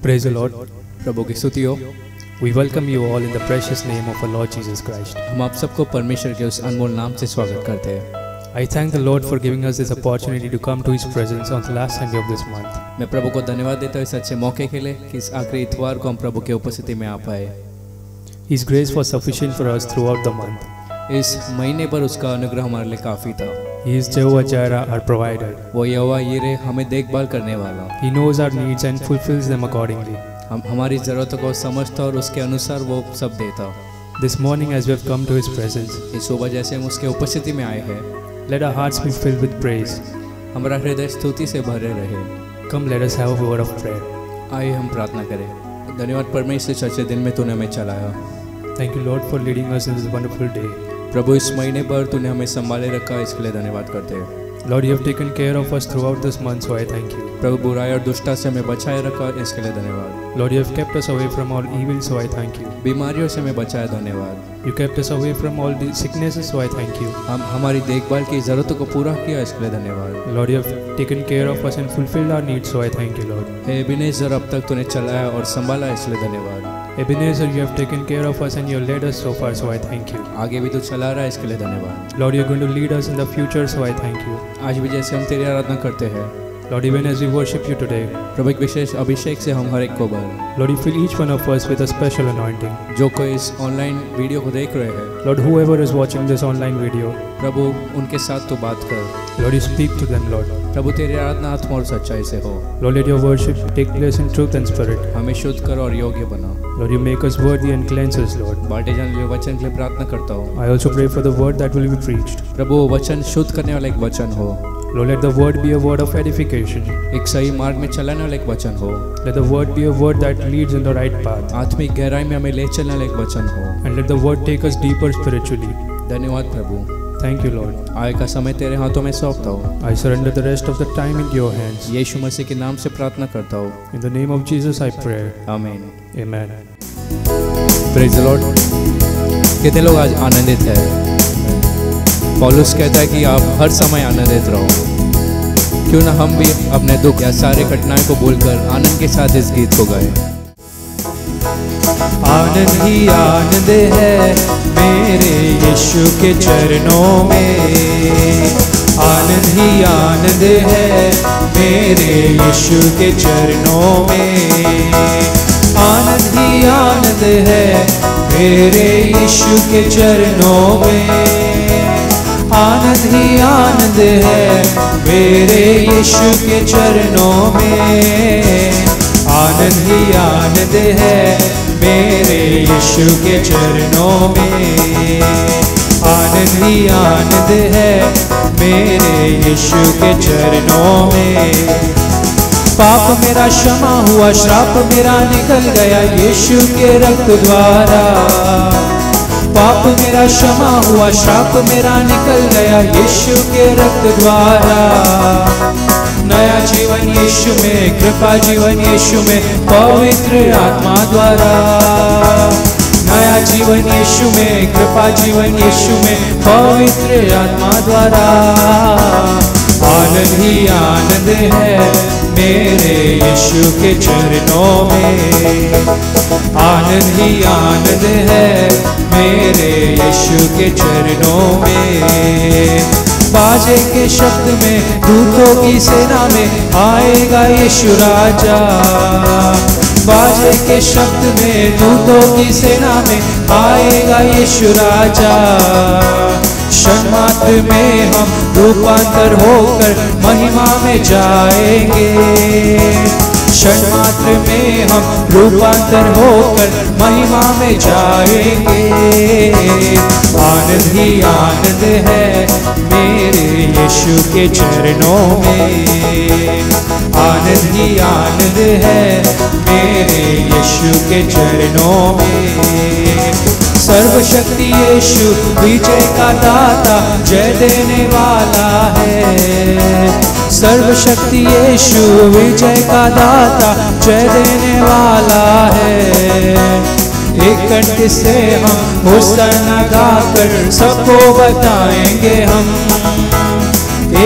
Praise the Lord. प्रभु की स्तुति हो। We welcome you all in the precious name of our Lord Jesus Christ. हम आप सबको परमेश्वर के उस अनमोल नाम से स्वागत करते हैं। I thank the Lord for giving us this opportunity to come to His presence on the last Sunday of this month. मैं प्रभु को धन्यवाद देता हूँ इस अच्छे मौके के लिए कि इस आखिरी इतवार को हम प्रभु के उपस्थिति में आ पाए। His grace was sufficient for us throughout the month. इस महीने पर उसका अनुग्रह हमारे लिए काफी था। He is Jehovah Jireh, our provider. वो यहोवा यिरे हमें देखभाल करने वाला। He knows our needs and fulfills them accordingly. हम हमारी जरूरतों को समझता और उसके अनुसार वो सब देता। This morning, as we have come to His presence, इस सुबह जैसे हम उसके उपस्थिति में आए हैं, let our hearts be filled with praise. हमारा हृदय स्तुति से भरे रहे। Come, let us have a word of prayer. आइए हम प्रार्थना करें। धन्यवाद परमेश्वर, इस अच्छे दिन में तूने हमें चलाया। Thank you, Lord, for leading us in this wonderful day. प्रभु इस महीने पर तूने हमें संभाले रखा, इसके लिए धन्यवाद करते हैं। Lord, you have taken care of us throughout this month, so I thank you. प्रभु बुराई और दुष्टता से हमें बचाए रखा, इसके लिए धन्यवाद। Lord, you have kept us away from all evil, so I thank you. बीमारियों से हमें बचाया, धन्यवाद। You kept us away from all the sicknesses, so I thank you. हम हमारी देखभाल की जरूरतों को पूरा किया, इसके लिए धन्यवाद। Lord, you have taken care of us and fulfilled our needs, so I thank you, Lord. हे एबेनेज़र, अब तक तूने चलाया और संभाला, इसलिए धन्यवाद। Ebenezer, you have taken care of us and you have led us so far, so I thank you. आगे भी तू चला रहा है, इसके लिए धन्यवाद। Lord, you are going to lead us in the future, so I thank you. आज भी जैसे हम तेरी आराधना करते हैं, Lord, even as we worship you today, प्रभु एक विशेष अभिषेक से हम हर एक को भर। Lord, you fill each one of us with a special anointing. जो कोई इस ऑनलाइन वीडियो को देख रहे हैं, Lord, whoever is watching this online video, प्रभु उनके साथ तू बात कर। Lord, you speak to them, Lord. प्रभु तेरी आराधना आत्मा और सच्चाई से हो। Lord, let your worship take place in truth and spirit. हमें शुद्ध कर और योग्य बना। Lord, you make us worthy and cleanse us, Lord. बांटे जाने वाले वचन के लिए प्रार्थना करता हूँ। I also pray for the word that will be preached. प्रभु वचन शुद्ध करने वाला एक वचन हो। Lord, let the word be a word of edification. एक सही मार्ग में चलाने वाला एक वचन हो। Let the word be a word that leads in the right path. आत्मिक गहराई में हमें ले चलने वाला एक वचन हो। And let the word take us deeper spiritually. धन्यवाद प्रभु। Thank you, Lord. आगे का समय तेरे हाथों में सौंपता हूँ। I surrender the rest of the time into your hands. यीशु मसीह के नाम से प्रार्थना करता हूँ। In the name of Jesus I pray. आमीन। Amen. Praise the Lord. कितने लोग आज आनंदित हैं? पौलुस कहता है कि आप हर समय आनंदित रहो। क्यों ना हम भी अपने दुख या सारे कठिनाई को भूलकर आनंद के साथ इस गीत को गाएं। आनंद ही आनंद है मेरे यीशु के चरणों में। आनंद ही आनंद है मेरे यीशु के चरणों में। आनंद ही आनंद है मेरे यीशु के चरणों में। आनंद ही आनंद है मेरे यीशु के चरणों में। आनंद ही आनंद है मेरे यीशु के चरणों में। आनंद ही आनंद है मेरे यीशु के चरणों में। पाप मेरा क्षमा हुआ, श्राप मेरा निकल गया यीशु के रक्त द्वारा। पाप मेरा क्षमा हुआ, श्राप मेरा निकल गया यीशु के रक्त द्वारा। नया जीवन यीशु में, कृपा जीवन यीशु में, पवित्र आत्मा द्वारा। नया जीवन यीशु में, कृपा जीवन यीशु में, पवित्र आत्मा द्वारा। आनंद ही आनंद है मेरे यीशु के चरणों में। आनंद ही आनंद है मेरे यीशु के चरणों में। बाजे के शब्द में, दूतों की सेना में आएगा यीशु राजा। बाजे के शब्द में, दूतों की सेना में आएगा यीशु राजा। क्षण मात्र में हम रूपांतर होकर महिमा में जाएंगे। क्षण मात्र में हम रूपांतर होकर महिमा में जाएंगे। आनंद ही आनंद है मेरे यीशु के चरणों में। आनंद ही आनंद है मेरे यीशु के चरणों में। सर्वशक्ति यीशु विजय का दाता, जय देने वाला है। सर्वशक्ति यीशु विजय का दाता, जय देने वाला है। एक कंठ से हम होशाना गाकर सबको बताएंगे हम।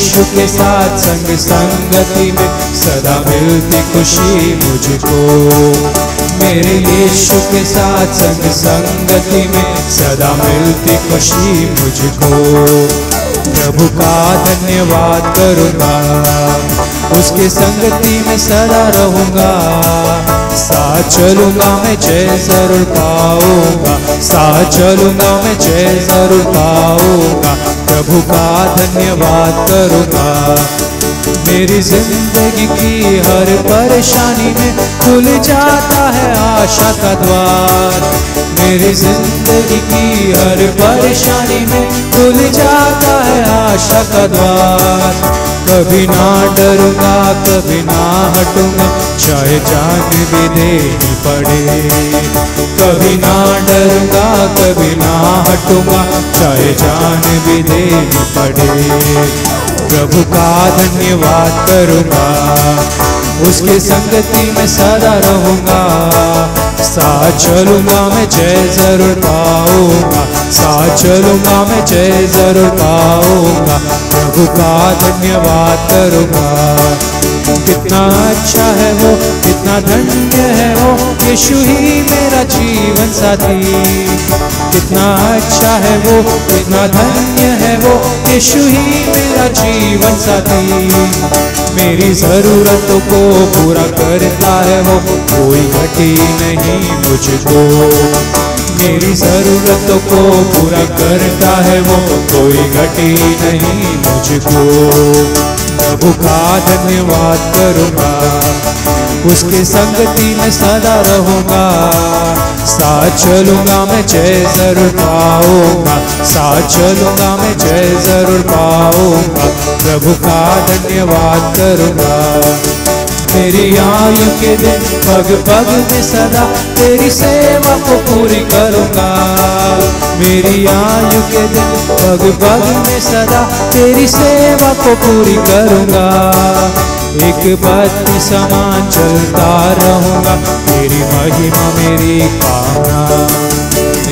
यीशु के साथ संग संगति में सदा मिलती खुशी मुझको। मेरे यीशु के साथ संग संगति में सदा मिलती खुशी मुझको। प्रभु का धन्यवाद करूँगा, उसके संगति में सदा रहूँगा। साथ चलूँगा मैं जय जरूर पाऊँगा, साथ चलूँगा मैं जय जरूर पाऊँगा। प्रभु का धन्यवाद करूँगा। मेरी जिंदगी की हर परेशानी में खुल जाता है आशा का द्वार। मेरी जिंदगी की हर परेशानी में खुल जाता है आशा का द्वार। कभी ना डरूंगा, कभी ना हटूंगा, चाहे जान भी देनी पड़े। कभी ना डरूंगा, कभी ना हटूंगा, चाहे जान भी देनी पड़े। प्रभु का धन्यवाद करूँगा, उसके संगति में सदा रहूँगा। साथ चलूँगा मैं जय जरूर पाऊँगा, साथ चलूँगा मैं जय जरूर पाऊँगा। प्रभु का धन्यवाद करूँगा। कितना अच्छा है वो, कितना धन्य है वो, यीशु ही मेरा जीवन साथी। कितना अच्छा है वो, कितना धन्य है वो, यीशु ही मेरा जीवन साथी। मेरी ज़रूरतों को पूरा करता है वो, कोई घटी नहीं मुझको। मेरी ज़रूरतों को पूरा करता है वो, कोई घटी नहीं मुझको। प्रभु का धन्यवाद करूँगा, उसके संगति में सदा रहूँगा। साथ चलूँगा मैं जय जरूर पाऊँगा, साथ चलूँगा मैं जय जरूर पाऊँगा। प्रभु का धन्यवाद करूँगा। मेरी आयु के दिन पग पग में सदा तेरी सेवा को पूरी करूँगा। मेरी आयु के दिन पग पग में सदा तेरी सेवा को पूरी करूँगा। एक बत्ती समान चलता रहूँगा, तेरी महिमा मेरी कामना।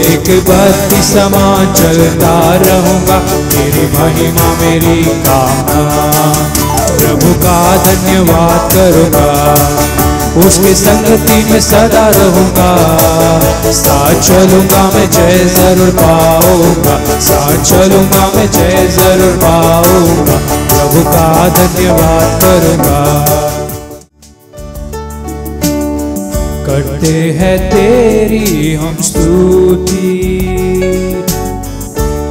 एक बत्ती समान चलता रहूँगा, तेरी महिमा मेरी कामना। प्रभु का धन्यवाद करूँगा, उसके संगति में सदा रहूँगा। साथ चलूँगा मैं जय जरूर पाऊँगा, साथ चलूँगा मैं जय जरूर पाऊँगा। प्रभु का धन्यवाद करूँगा। करते हैं तेरी हम स्तुति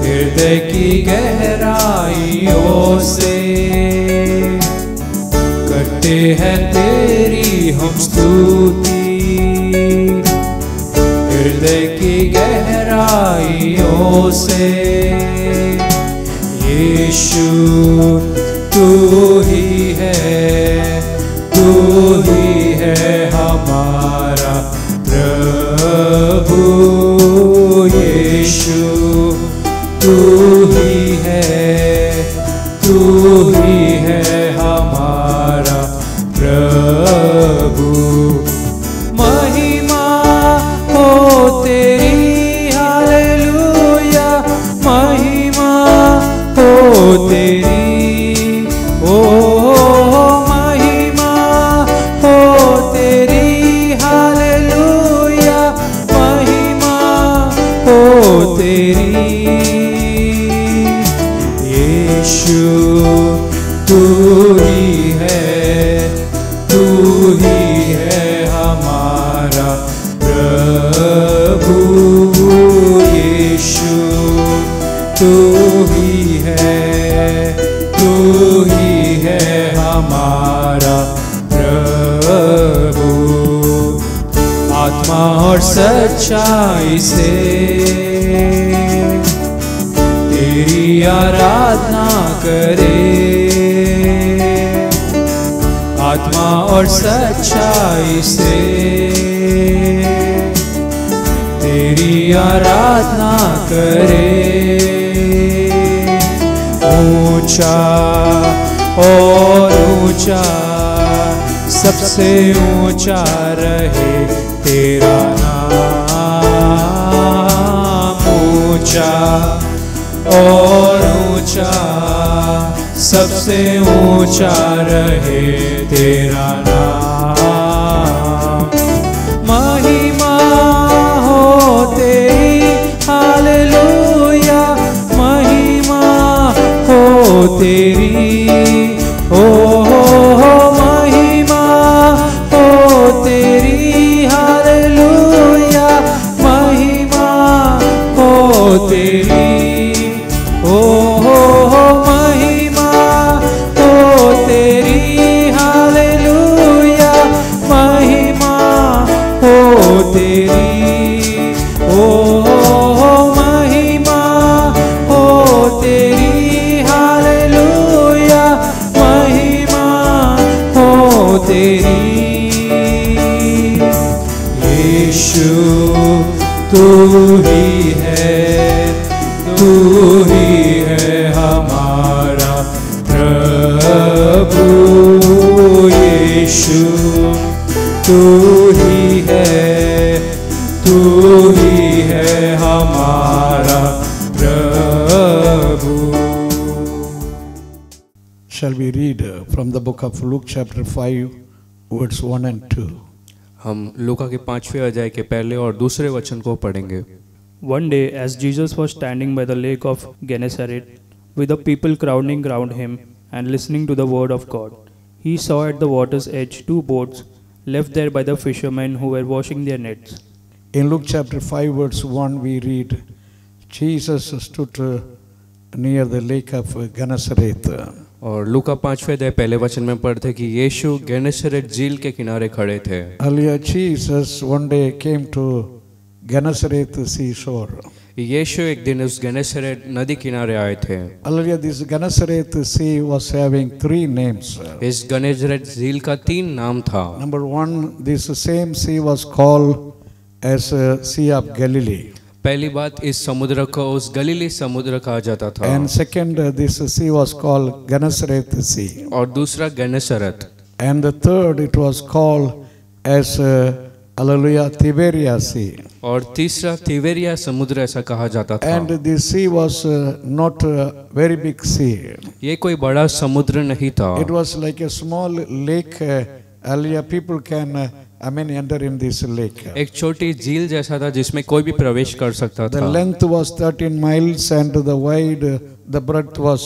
हृदय की गहराइयों से। करते हैं तेरी हम स्तुति हृदय की गहराइयों से। यीशु तू ही है, तू ही है हमारा प्रभु। यीशु तू ही है, तू ही है हमारा प्रभु। महिमा हो तेरी, हालेलुया, महिमा हो तेरी। ओ महिमा हो तेरी, हालेलुया, महिमा हो तेरी। यीशु तू ही है, तू ही है हमारा प्रभु। यीशु तू ही है, तू ही है हमारा प्रभु। आत्मा और सच्चाई से तेरी आराधना करे। आत्मा और सच्चाई से तेरी आराधना करे। ऊंचा और ऊंचा, सबसे ऊंचा रहे तेरा नाम। ऊंचा और ऊंचा, सबसे ऊंचा रहे तेरा नाम। महिमा हो तेरी हालेलुया, महिमा हो तेरी, ओ महिमा हो तेरी हालेलुया, महिमा हो तेरी, ओ महिमा हो तेरी हालेलुया, महिमा हो तेरी, ओ महिमा हो तेरी हालेलुया, महिमा हो तेरी। यीशु तू ही है, तू ही है हमारा प्रभु। यीशु तू ही है, तू ही है हमारा प्रभु। Shall we read from the book of Luke chapter 5 words 1 and 2? हम लूका के 5वें अध्याय के पहले और दूसरे वचन को पढ़ेंगे। One day, as Jesus was standing by the lake of Gennesaret, with the people crowding round him and listening to the word of God, he saw at the water's edge 2 boats left there by the fishermen who were washing their nets. In Luke chapter 5 verse 1 we read, Jesus stood near the lake of Gennesaret. और लूका 5वें अध्याय पहले वचन में पढ़ते कि यीशु गेनेसरेत झील के किनारे खड़े थे। Earlier Jesus one day came to Gennesaret seashore. यीशु एक दिन उस गेनेसरेत नदी किनारे आए थे। Earlier this Gennesaret sea was having 3 names. इस गेनेसरेत झील का 3 नाम था। Number 1, this same sea was called as Sea of Galilee. पहली बात, इस समुद्र को उस गलीली समुद्र कहा जाता था। And second, this sea was called Gennesaret Sea. और दूसरा गेनेसरेत। And the third, it was called as Hallelujah Tiberias Sea. और तीसरा तिबेरिया समुद्र ऐसा कहा जाता था। And this sea was not a very big sea. ये कोई बड़ा समुद्र नहीं था। It was like a small lake. Earlier people can enter in this lake. एक छोटी झील जैसा था जिसमें कोई भी प्रवेश कर सकता The था। length was 13 miles and the breadth was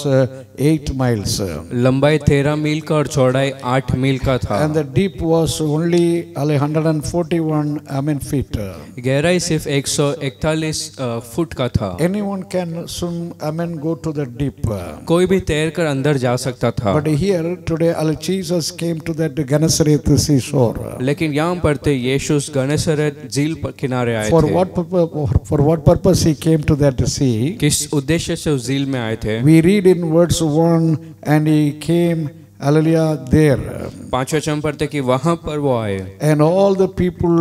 8 miles. लंबाई 13 मील का और चौड़ाई 8 मील का था। And the deep was only 141 feet. गहराई सिर्फ 141 फुट का था। Anyone can swim, go to the deep. कोई भी तैर कर अंदर जा सकता था। But here today, Jesus came to that Gennesaret seashore. लेकिन यहाँ पर थे यीशु गेनेसरेत झील पर किनारे आए For थे। what purpose he came to that sea? किस उद्देश्य से उस झील में आए थे? We read in verse 1, and he came, hallelujah, there. 5वें वचन पर थे कि वहाँ पर वो आए। And all the people,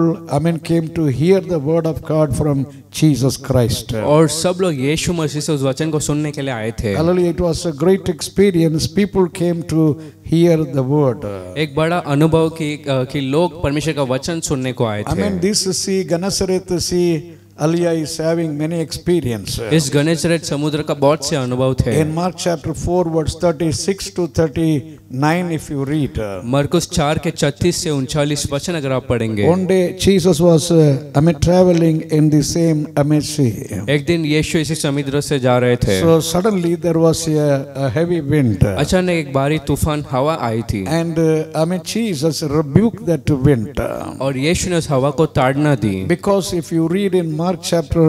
came to hear the word of God from Jesus Christ. और सब लोग यीशु मसीह से उस वचन को सुनने के लिए आए थे। Hallelujah, it was a great experience. People came to hear the word. एक बड़ा अनुभव कि लोग परमेश्वर का वचन सुनने को आए थे। This sea, Gennesaret Sea, Aliyah is having many experience. इस गेनेसरेत समुद्र का बहुत से अनुभव थे। In Mark chapter 4 verse 36 to 39 if you read. मरकुस 4 के 36 से 39 वचन अगर आप पढ़ेंगे। One day Jesus was traveling in the same sea. एक दिन यीशु इसी समुद्र से जा रहे थे। So suddenly there was a heavy wind. अचानक एक भारी तूफान हवा आई थी। And Jesus rebuked that wind. और यीशु ने उस हवा को ताड़ना दी। Because if you read in Mark chapter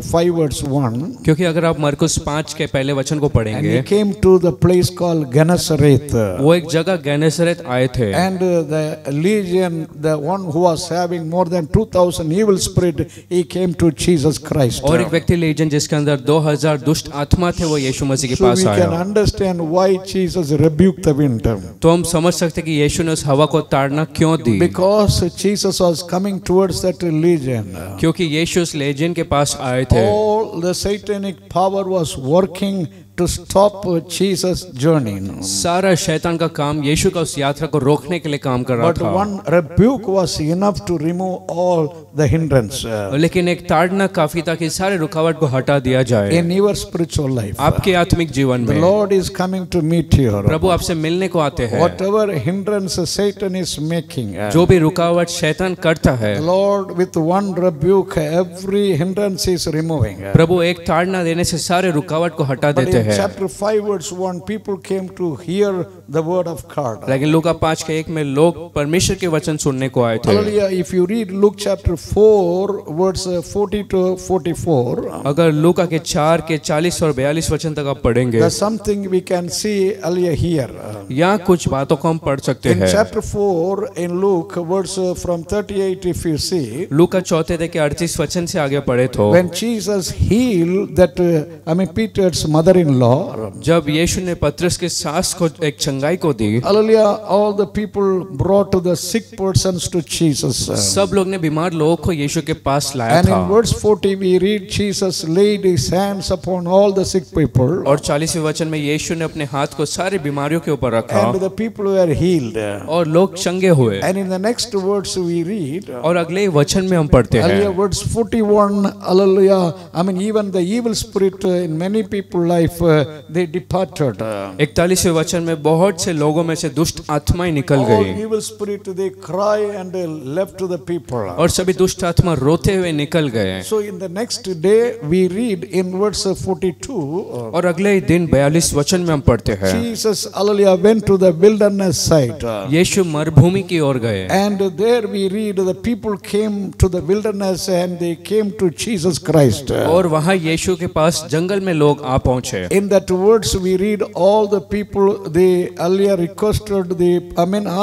5 verse 1. क्योंकि अगर आप मरकुस 5 के पहले वचन को And पढ़ेंगे, he came to the place called Gennesaret. वो एक जगह गेनेसरेत आए थे। And the legion, the one who was having more than 2,000 evil spirit, he came to Jesus Christ. और एक व्यक्ति लीजन जिसके अंदर 2000 दुष्ट आत्मा थे वो यीशु मसीह के So पास we can आया। understand why Jesus rebuked the wind. तो हम समझ सकते कि यीशु ने उस हवा को ताड़ना क्यों दी। Because Jesus was coming towards that legion. क्योंकि यीशु उस लेजियन के पास आए थे। All the satanic power was working to stop Jesus' journey. सारा शैतान का काम यीशु का उस यात्रा को रोकने के लिए काम कर रहा But था, one rebuke was enough to remove all the hindrance लेकिन एक ताड़ना काफी था कि सारे रुकावट को हटा दिया जाए in your spiritual life. आपके आत्मिक जीवन The में। Lord is coming to meet you. प्रभु आपसे मिलने को आते हैं। Whatever hindrance Satan is making, जो भी रुकावट शैतान करता है, the Lord with one rebuke every hindrance is removing. प्रभु एक ताड़ना देने से सारे रुकावट को हटा But देते in हैं। chapter 5 verse 1 people came to hear the word of God. लेकिन लूका 5:1 में लोग परमेश्वर के वचन सुनने को आए थे। Hallelujah. If you read Luke chapter 4 verse 40 to 44, अगर लूका के 4 के 40 और 42 वचन तक आप पढ़ेंगे, there's something we can see earlier here. यहाँ कुछ बातों को हम पढ़ सकते In हैं। chapter 4 in Luke verse from 38 if you see, लूका 4 के 38 वचन से आगे पढ़े तो when Jesus healed that Peter's mother-in-law, जब यीशु ने पतरस के सास को एक चंगाई को दी, hallelujah, all the people brought the sick persons to Jesus. सब लोग ने बीमार लोगों को यीशु के पास लाया And था। in verse 40 we read Jesus laid his hands upon all the sick people और 40वें वचन में यीशु ने अपने हाथ को सारी बीमारियों के ऊपर रखा and the people were healed. और लोग चंगे हुए। And in the next verse we read, और अगले वचन में हम पढ़ते hallelujah, हैं, verse 41, hallelujah, even the evil spirit in many people life they departed. 41वें वचन में बहुत से लोगों में से दुष्ट आत्माएं निकल All गई evil spirit they cry and they left to the people. और सभी दुष्ट आत्मा रोते हुए निकल गए। So in the next day we read in verse 42, और अगले ही दिन 42 वचन में हम पढ़ते हैं, Jesus, hallelujah, went to the wilderness side. यीशु मरुभूमि की ओर गए And there we read the people came to the wilderness and they came to Jesus Christ. और वहां यीशु के पास जंगल में लोग आ पहुंचे। In that words we read all the people they earlier requested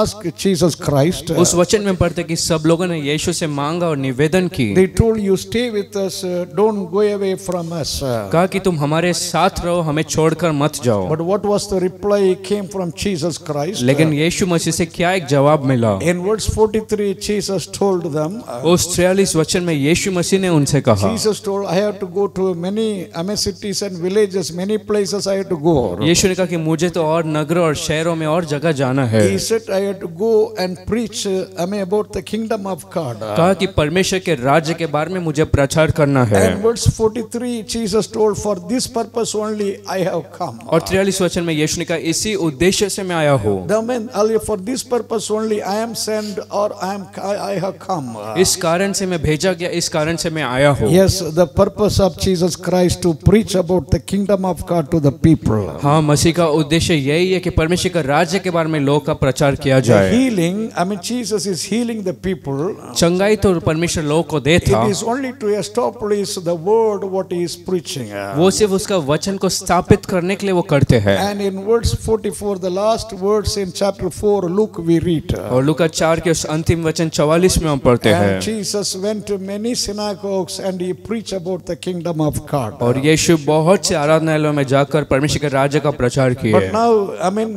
asked Jesus Christ. उस वचन में पढ़ते कि सब लोगों ने यीशु से मांगा और निवेदन की, They told you stay with us, don't go away from us. कहा कि तुम हमारे साथ रहो, हमें छोड़कर मत जाओ। But what was the reply came from Jesus Christ? लेकिन यीशु मसीह से क्या एक जवाब मिला? In verse 43 Jesus told them, उस 43 वचन में यीशु मसीह ने उनसे कहा, Jesus told I have to go to many cities and villages, many places I have to go. यीशु ने कहा कि मुझे तो और नगरों और शहरों में और जगह जाना है। He said I have to go and preach about the kingdom of God. कहा कि परमेश्वर के राज्य के बारे में मुझे प्रचार करना है। And verse 43 Jesus told for this purpose only I have come. और 43 वचन में यीशु ने कहा इसी उद्देश्य से मैं आया हूँ। The man for this purpose only I am sent or I have come. इस कारण से मैं भेजा गया, इस कारण से मैं आया हूँ। Yes, the purpose of Jesus Christ to preach about the kingdom of God to the people. हाँ, मसीह का उद्देश्य यही है कि परमेश्वर का राज्य के बारे में लोग का प्रचार किया The जाए। healing, Jesus is healing the people. चंगाई तो परमेश्वर लोग को दे था, It is only to establish the word what he is preaching. वो सिर्फ उसका वचन को स्थापित करने के लिए वो करते हैं। And in verse 44, the last words in chapter 4, Luke we read. और लूका 4 के उस अंतिम वचन 44 में हम पढ़ते हैं, And Jesus went to many synagogues and he preached about the kingdom of God. और यीशु बहुत से आराधनालयों में जाकर परमेश्वर के राज्य का प्रचार किए। But now,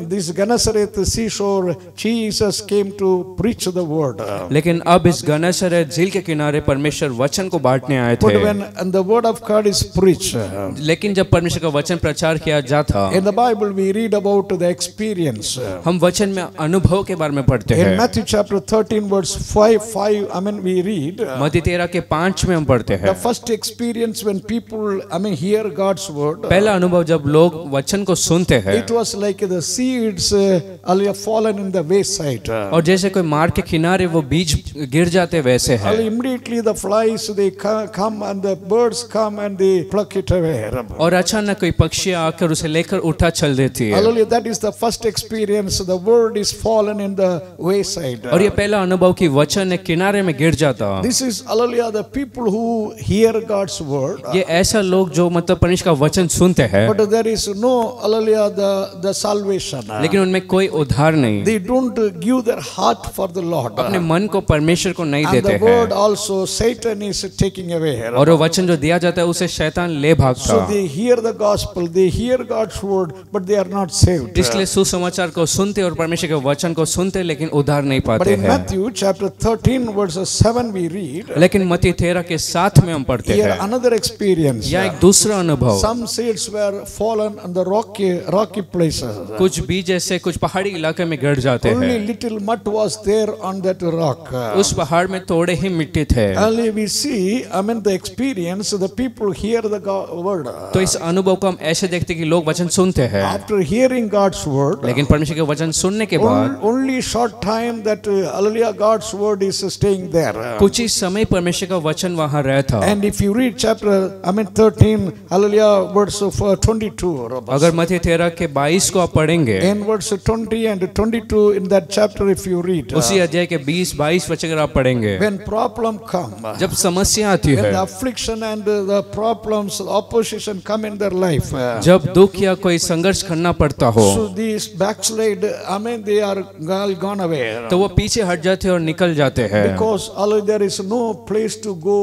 this Gennesaret seashore, Jesus came to preach the word. लेकिन अब इस गन्नेसरेत झील के किनारे परमेश्वर वचन को बांटने आए But थे। when the word of God is preached, लेकिन जब परमेश्वर का वचन प्रचार किया जाता, in the Bible we read about the experience. हम वचन में अनुभव के बारे में पढ़ते In हैं। Matthew chapter 13 verse 5, we read मत्ती 13 के 5 में हम पढ़ते the हैं, first experience when people, hear God's word. पहला अनुभव जब लोग वचन को सुनते हैं, It was like the seeds fallen in the wayside. और जैसे कोई मार्ग के किनारे वो बीज गिर जाते वैसे है, Immediately the flies they come and the birds come and they pluck it away. और अचानक कोई पक्षी आकर उसे लेकर उठा चल देती है। Hallelujah, that is the first experience. The word is fallen in the wayside. और ये पहला अनुभव कि वचन एक किनारे में गिर जाता। This is hallelujah the people who hear God's word. ये ऐसा लोग जो मतलब परमेश्वर का वचन सुनते हैं, But there is no hallelujah the salvation. लेकिन उनमें कोई उद्धार नहीं, They don't give their heart for the Lord. अपने मन को परमेश्वर को नहीं And देते the word हैं, also Satan is taking away. और वो वचन जो दिया जाता है उसे शैतान ले भागता। So they hear the gospel, they hear God's word, but they are not saved. इसलिए सुसमाचार को सुनते और परमेश्वर के वचन को सुनते लेकिन उद्धार नहीं But पाते in हैं। Matthew chapter 13 verses 7 we read लेकिन मत्ती 13 के 7 में हम पढ़ते here हैं, another experience. यह एक दूसरा अनुभव। Some seeds were are fallen on the rocky places. कुछ बीज ऐसे कुछ पहाड़ी इलाके में गिर जाते Only हैं, little mud was there on that rock. उस पहाड़ में थोड़े ही मिट्टी थे। Only we see, the experience, the people hear the word. तो इस अनुभव को हम ऐसे देखते हैं कि लोग वचन सुनते हैं, After hearing God's word, लेकिन परमेश्वर के वचन सुनने के बाद only short time that hallelujah God's word is staying there. कुछ ही समय परमेश्वर का वचन वहां रहता। And if you read chapter 13, hallelujah, verse of 22. अगर मत्ती 13 के 22 को आप पढ़ेंगे, In verse 20 and 22 in that chapter, if you read, उसी अध्याय के 20-22 वचन अगर आप पढ़ेंगे, when problem come, जब समस्या आती when है, the affliction and the problems, opposition come in their life, जब दुख या कोई संघर्ष करना पड़ता हो, so these backslide, they are gone away. तो वो पीछे हट जाते हैं और निकल जाते हैं, Because there is no place to go,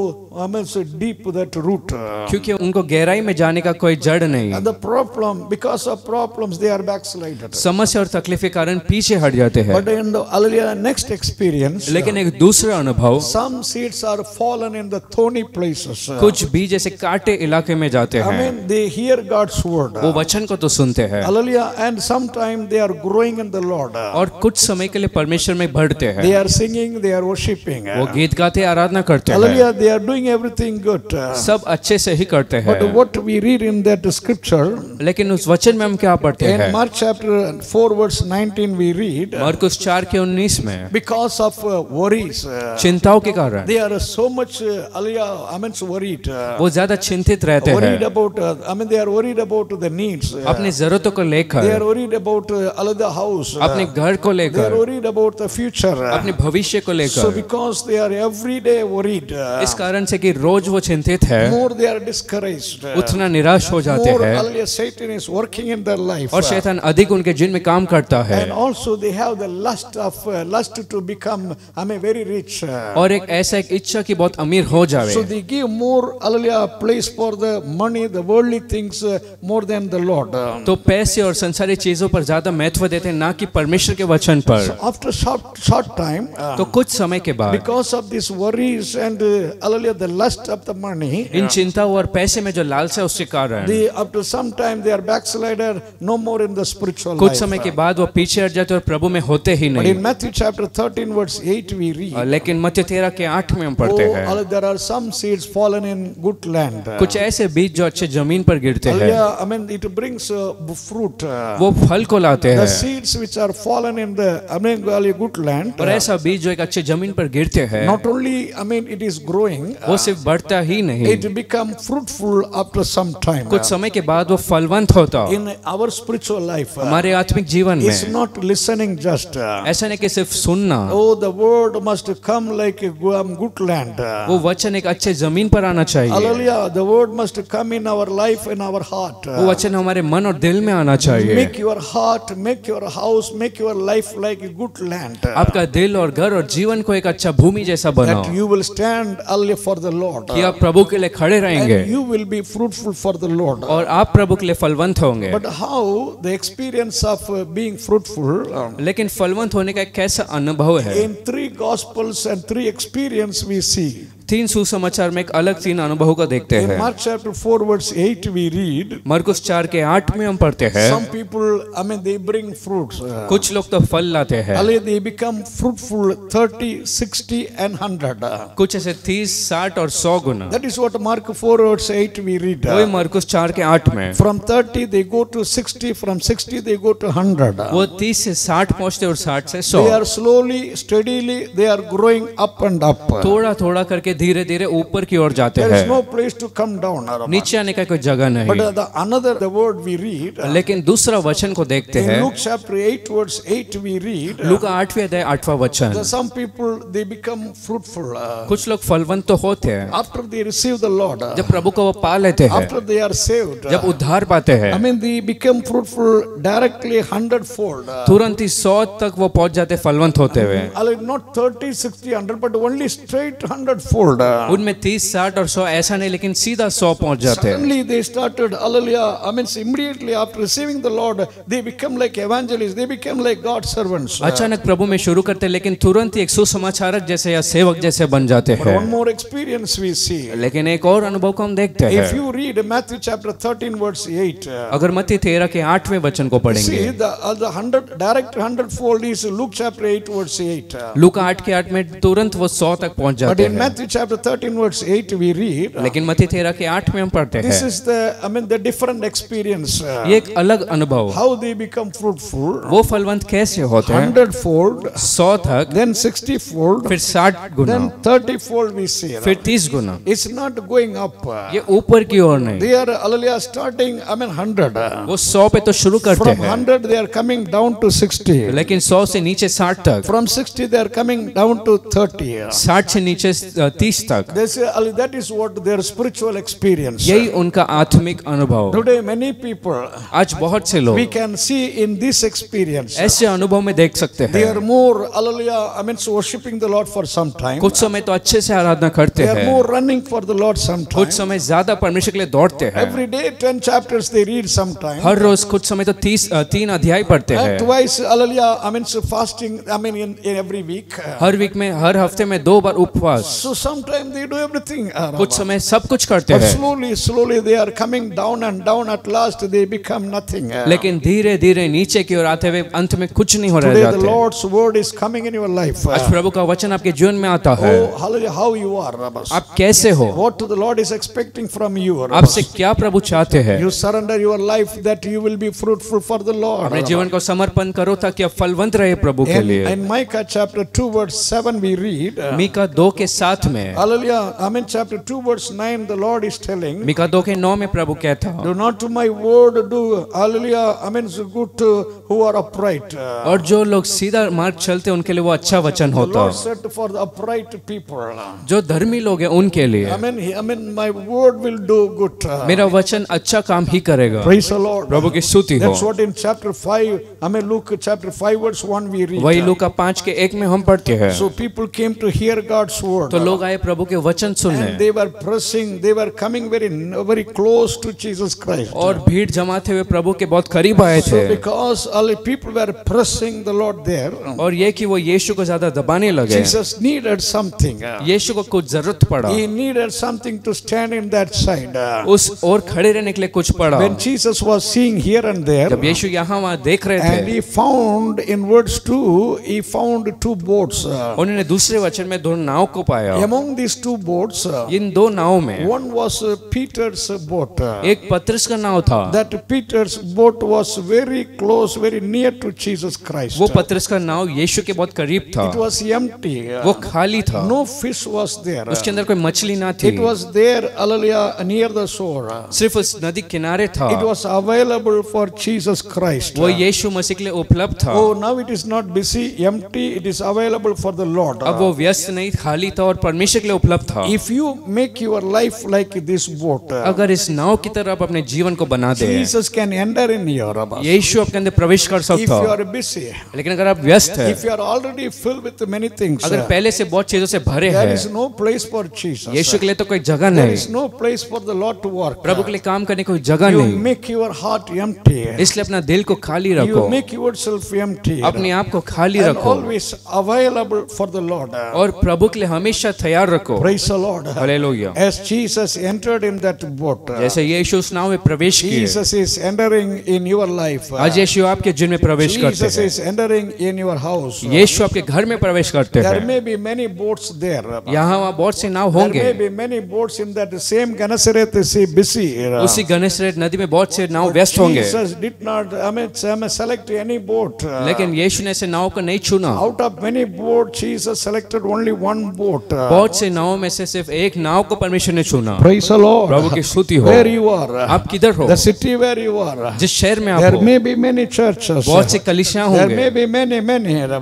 so deep that root. क्योंकि उनको गहराई में जाने का कोई जड़ नहीं। And the problem, because of problems, they are backslided. समस्या और तकलीफ के कारण पीछे हट जाते हैं। But in the next experience, लेकिन एक दूसरा अनुभव, some seeds are fallen in the thorny places. कुछ बीज ऐसे कांटे इलाके में जाते हैं, They hear God's word. वो वचन को तो सुनते हैं, Hallelujah. And sometime they are growing in the Lord. और कुछ समय के लिए परमेश्वर में बढ़ते हैं, They are singing, they are worshiping. वो गीत गाते आराधना करते हैं, Hallelujah. They are doing everything good. सब अच्छे से ही करते हैं। But what we read in that scripture, लेकिन उस वचन में हम क्या पढ़ते in हैं? Mark chapter 4 verse 19 we read, मरकुस 4 के 19 में because of worries, चिंताओं के कारण they are so much worried. वो ज्यादा चिंतित रहते Worried हैं, about, they are worried about the needs. अपनी जरूरतों को They लेकर, are worried about the house. अपने घर को They are लेकर, worried about the future. अपने भविष्य को So लेकर, because they are every day worried, इस कारण से कि रोज वो चिंतित है, more they are discouraged. उतना निराश हो जाते More, हैं, hallelujah, Satan is working in their life. और शैतान अधिक उनके जिन में काम करता है, And also they have the lust to become very rich. और एक ऐसा एक इच्छा की बहुत अमीर हो जावे, So they give more, hallelujah, place for the money, the worldly things more than the Lord. तो पैसे और संसारी चीजों पर ज्यादा महत्व देते हैं, ना कि परमेश्वर के वचन पर। After short time, तो कुछ समय के बाद because of these worries and hallelujah, the lust of the money, इन चिंताओं और पैसे में जो लालसा है उसके कारण they after some time they are backslider, no more in the spiritual कुछ life. समय के बाद वो पीछे हट जाते और प्रभु में होते ही But नहीं। in Matthew chapter 13 verse 8 we read, लेकिन मत्ती 13 के 8 में हम पढ़ते हैं, there are some seeds fallen in good land. कुछ ऐसे बीज जो अच्छे जमीन पर गिरते हैं, Hallelujah, it brings fruit. वो फल को लाते The हैं, seeds which are fallen in the good land, और ऐसा बीज जो एक अच्छे जमीन पर गिरते हैं, not only it is growing, वो सिर्फ बढ़ता ही नहीं, it become fruitful after some time. कुछ समय के बाद वो फलवंत होता। In our spiritual life, हमारे आत्मिक जीवन it's में not listening just. ऐसा नहीं कि सिर्फ सुनना, Oh, the word must come like a good land. वो वचन एक अच्छे जमीन पर आना चाहिए, Hallelujah, the word must come in our life, in our heart. वो वचन हमारे मन और दिल में आना चाहिए। Make your heart, make your house, make your life like a good land. आपका दिल और घर और जीवन को एक अच्छा भूमि जैसा बनाओ, That you will stand only for the Lord. कि आप प्रभु के लिए खड़े रहेंगे And you will be fruitful for the Lord. और आप प्रभु के लिए फलवंत होंगे। But how the experience of being fruitful, लेकिन फलवंत होने का एक कैसा अनुभव है? in 3 gospels and 3 experience we see. 3 सुसमाचार में एक अलग 3 अनुभवों को देखते In हैं। Mark chapter 4 verse 8 we read, मरकुस 4 के 8 में हम पढ़ते हैं, some people, they bring fruits. कुछ लोग तो फल लाते हैं, They become fruitful 30, 60 and 100. कुछ ऐसे 30, 60 और 100 गुना। That is what Mark 4 verse 8 we read. वही मरकुस 4 के 8 में From 30 they go to 60, from 60 they go to 100. वो 30 से 60 पहुंचते और 60 से They 100, are slowly, steadily, they are growing up and up. थोड़ा थोड़ा करके धीरे धीरे ऊपर की ओर जाते There is हैं, no place to come down. नीचे आने का कोई जगह नहीं। But the word we read, लेकिन दूसरा वचन को देखते in हैं, Luke chapter 8 verse 8 we read, लूका 8वें अध्याय 8वां वचन, that some people they become fruitful कुछ लोग फलवंत तो होते हैं after they receive the Lord, जब प्रभु को वो पा लेते हैं, after they are saved. जब उद्धार पाते हैं, They become fruitful directly 100-fold. तुरंत ही 100 तक वो पहुंच जाते फलवंत होते हुए, Not 30, 60, 100, but only straight 100-fold. 100-fold. उनमें 30, 60 और 100 ऐसा नहीं, लेकिन सीधा 100 पहुंच जाते हैं। Suddenly they started, hallelujah, I mean immediately after receiving the Lord, they become like evangelists, they become like God's servants. अचानक प्रभु में शुरू करते हैं, लेकिन तुरंत ही एक सुसमाचारक जैसे या सेवक जैसे बन जाते But हैं। one more experience we see. लेकिन एक और अनुभव को हम देखते If हैं। you read Matthew chapter 13 verse 8, अगर मत्ती 13 के 8वें वचन को पढ़ेंगे, see the 100-fold is Luke chapter 8 verse 8. लूका 8 के 8 में तुरंत वो 100 तक पहुंच But जाते in हैं। Matthew chapter 13 verse 8 we read, लेकिन मत्ती 13 के 8 में हम पढ़ते this हैं, is the different experience. ये एक अलग अनुभव, How they become fruitful. वो फलवंत कैसे होते हैं। 100-fold, 100 तक, then 60-fold, फिर 60 गुना, then 30-fold we see. फिर 30 गुना। It's not going up. ये ऊपर की ओर नहीं, They are hallelujah starting 100. वो 100 पे तो शुरू करते From हैं, 100 they are coming down to 60. लेकिन 100 से नीचे 60 तक, From 60 they are coming down to 30. 60 से नीचे 30 तक। They say that is what their spiritual experience. यही उनका आत्मिक अनुभव। Today many people आज बहुत से लोग we can see in this experience. ऐसे अनुभव में देख सकते They हैं, are more hallelujah, I mean worshiping the Lord for some time. कुछ समय तो अच्छे से आराधना करते They are हैं, more running for the Lord sometime. कुछ समय ज्यादा परमेश्वर के लिए दौड़ते हैं, Every day 10 chapters they read sometime. हर रोज कुछ समय तो 3 अध्याय पढ़ते And हैं, twice hallelujah, I mean fasting, I mean in every week. हर वीक में, हर हफ्ते में 2 बार उपवास, So sometimes they do everything. कुछ समय सब कुछ करते But हैं, slowly they are coming down and down. At last they become nothing. लेकिन धीरे धीरे नीचे की ओर आते हुए अंत में कुछ नहीं हो रह Today the जाते। Lord's word is coming in your life. आज प्रभु का वचन आपके जीवन में आता है, Oh, hallelujah, how you are, Rabbas. आप कैसे हो, What the Lord is expecting from you, आपसे Rabbas. क्या प्रभु चाहते हैं। You surrender your life that you will be fruitful for the Lord. अपने जीवन को समर्पण करो ताकि आप फलवंत रहे प्रभु के लिए। In Micah chapter 2 verse 7 we read, Mika 2 के 7 में, hallelujah, I mean chapter 2 verse 9 the Lord is telling, Mika 2 के 9 में प्रभु कहता, do not to my word do, hallelujah, I mean so good to who are upright. और जो लोग सीधा मार्ग चलते हैं उनके लिए वो अच्छा वचन The होता, Lord said for the upright people. जो धर्मी लोग हैं उनके लिए I mean my word will do good. मेरा वचन अच्छा काम ही करेगा। Praise the Lord. प्रभु की स्तुति हो। That's what in chapter 5, I mean Luke chapter 5 verse 1 we read. वही लूका 5 के 1 में हम पढ़ते हैं, So people came to hear God's word. तो लोग आए प्रभु के वचन सुनने, And they were pressing, they were coming very close to Jesus Christ. और भीड़ जमाते हुए प्रभु के बहुत करीब आए So थे, because all people were pressing the Lord there, और ये कि वो यीशु को ज्यादा दबाने लगे, Jesus needed something. यीशु को कुछ जरूरत पड़ा, He needed something to stand in that side. उस और खड़े रहने के लिए कुछ पड़ा। When Jesus was seeing here and there, जब यीशु यहाँ वहाँ देख रहे and थे, he found in verse 2, he found 2 boats. उन्होंने दूसरे वचन में 2 नाव को पाया। Among these 2 boats, इन 2 नाव में one was Peter's boat. एक पतरस का नाव था, That Peter's boat was very close, very near to Jesus Christ. वो पतरस का नाव यीशु के बहुत करीब था, It was empty. वो खाली था, No fish was there. उसके अंदर कोई मछली ना थी, It was there, hallelujah, near the shore. सिर्फ उस नदी किनारे था, It was available for Jesus Christ. वो यीशु मसीह के लिए उपलब्ध था। Oh, now it is not busy, empty, it is available for the Lord. अब वो व्यस्त नहीं, खाली था और परमेश्वर के लिए उपलब्ध था। If you make your life like this boat, अगर इस नाव की तरह आप अपने जीवन को बना दे, Jesus can enter in your life. यीशु आपके अंदर प्रवेश कर If सकता you हो। are busy, लेकिन अगर आप व्यस्त है, if you are already filled with many things, अगर पहले से बहुत चीजों से भरे there हैं, is no place for Jesus. यीशु के लिए तो कोई जगह There नहीं, is no place for the Lord to work. प्रभु के लिए काम करने की कोई जगह You नहीं, make your heart empty. इसलिए अपना दिल को खाली रखो, You make yourself empty. अपने आप को खाली And रखो always available for the Lord. और प्रभु के लिए हमेशा तैयार रखो। Praise the Lord. Hallelujah. As Jesus entered in that boat, जैसे यीशु उस नाव में प्रवेश किए, Jesus is entering in your life. आज यीशु आपके जीवन में प्रवेश करते Jesus हैं, is entering in your house. यीशु आपके घर में प्रवेश करते There हैं। may be many boats there. यहाँ वहाँ बहुत से नाव There होंगे, may be many boats in that same Gennesaret Sea busy. उसी गनेसरेत नदी में बहुत से नाव व्यस्त होंगे, Jesus did not, I mean, select any boat. लेकिन यीशु ने ऐसे नाव को नहीं चुना। Out of many boats, Jesus selected only one boat. बहुत से नावों में से सिर्फ एक नाव को परमेश्वर ने चुना। Praise the Lord. प्रभु की स्तुति हो। Where you are, आप किधर हो, the city where you are, जिस शहर में आप there हो, may be many churches. बहुत से कलीसियां There may होंगे, be many.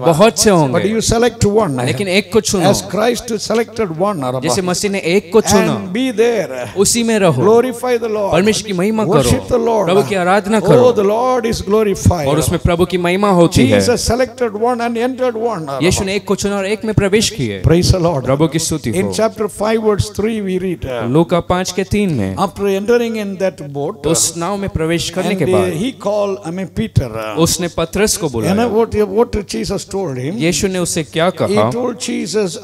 बहुत से But होंगे, you select one. लेकिन एक को चुनो, As Christ selected one. जैसे मसीह ने एक को चुना, And be there. उसी में रहो, Glorify the Lord. परमेश्वर की महिमा Worship the करो, Lord. प्रभु की आराधना Oh, करो, the Lord is glorified. और उसमें प्रभु की महिमा होती है। Jesus selected one and entered one. यीशु ने एक को चुना और एक में प्रवेश किए। Praise the Lord. प्रभु की स्तुति In हो। chapter 5 verse 3 we read, लूका 5:3 में after entering in that boat, उस नाव में प्रवेश करने and के बाद he called, Peter. उसने पतरस को And बुलाया। what Jesus told him? यीशु ने उससे क्या He कहा? told Jesus,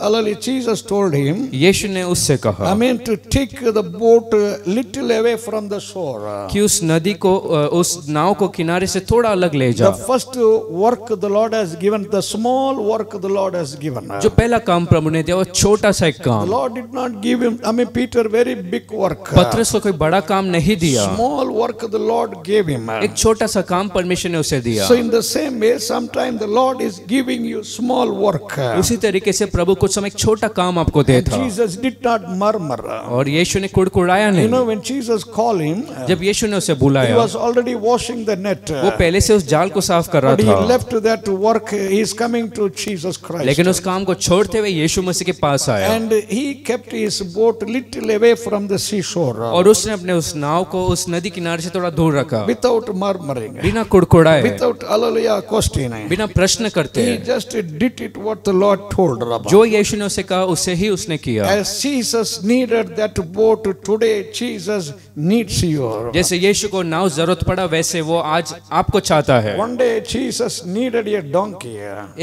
Jesus told him, यीशु ने उससे कहा to take the boat little away from the shore. कि उस नदी को उस नाव को किनारे से थोड़ा अलग ले The जा। first work the Lord has given, the small work the Lord has given. जो पहला काम प्रभु ने दिया वो छोटा सा एक The काम। Lord did not give him, Peter, very big work. पतरस को कोई बड़ा काम नहीं दिया, Small work the Lord gave him. एक छोटा सा काम परमेश्वर ने उसे दिया। So in the same way, sometimes the Lord is giving you small work. उसी तरीके से प्रभु कुछ समय एक छोटा काम आपको देता Jesus did not murmur. और यीशु ने कुड़कुड़ाया You know, नहीं। when Jesus called him, जब यीशु ने उसे he बुलाया was already washing the net. वो पहले से उस जाल को साफ कर रहा But he था, left that work. He is coming to Jesus Christ. लेकिन उस काम को छोड़ते हुए यीशु मसीह के पास आया And he kept his boat little away from the seashore और उसने अपने उस नाव को उस नदी किनारे से थोड़ा दूर रखा, without murmuring, बिना कुड़कुड़ाए, without hallelujah questioning. बिना प्रश्न करते। He just did it what the Lord told Rabbi. जो यीशु ने उसे कहा उसे ही उसने किया। As Jesus needed that boat today, Jesus needs you. जैसे यीशु को नाव जरूरत पड़ा वैसे वो आज आपको चाहता है। One day Jesus needed a donkey.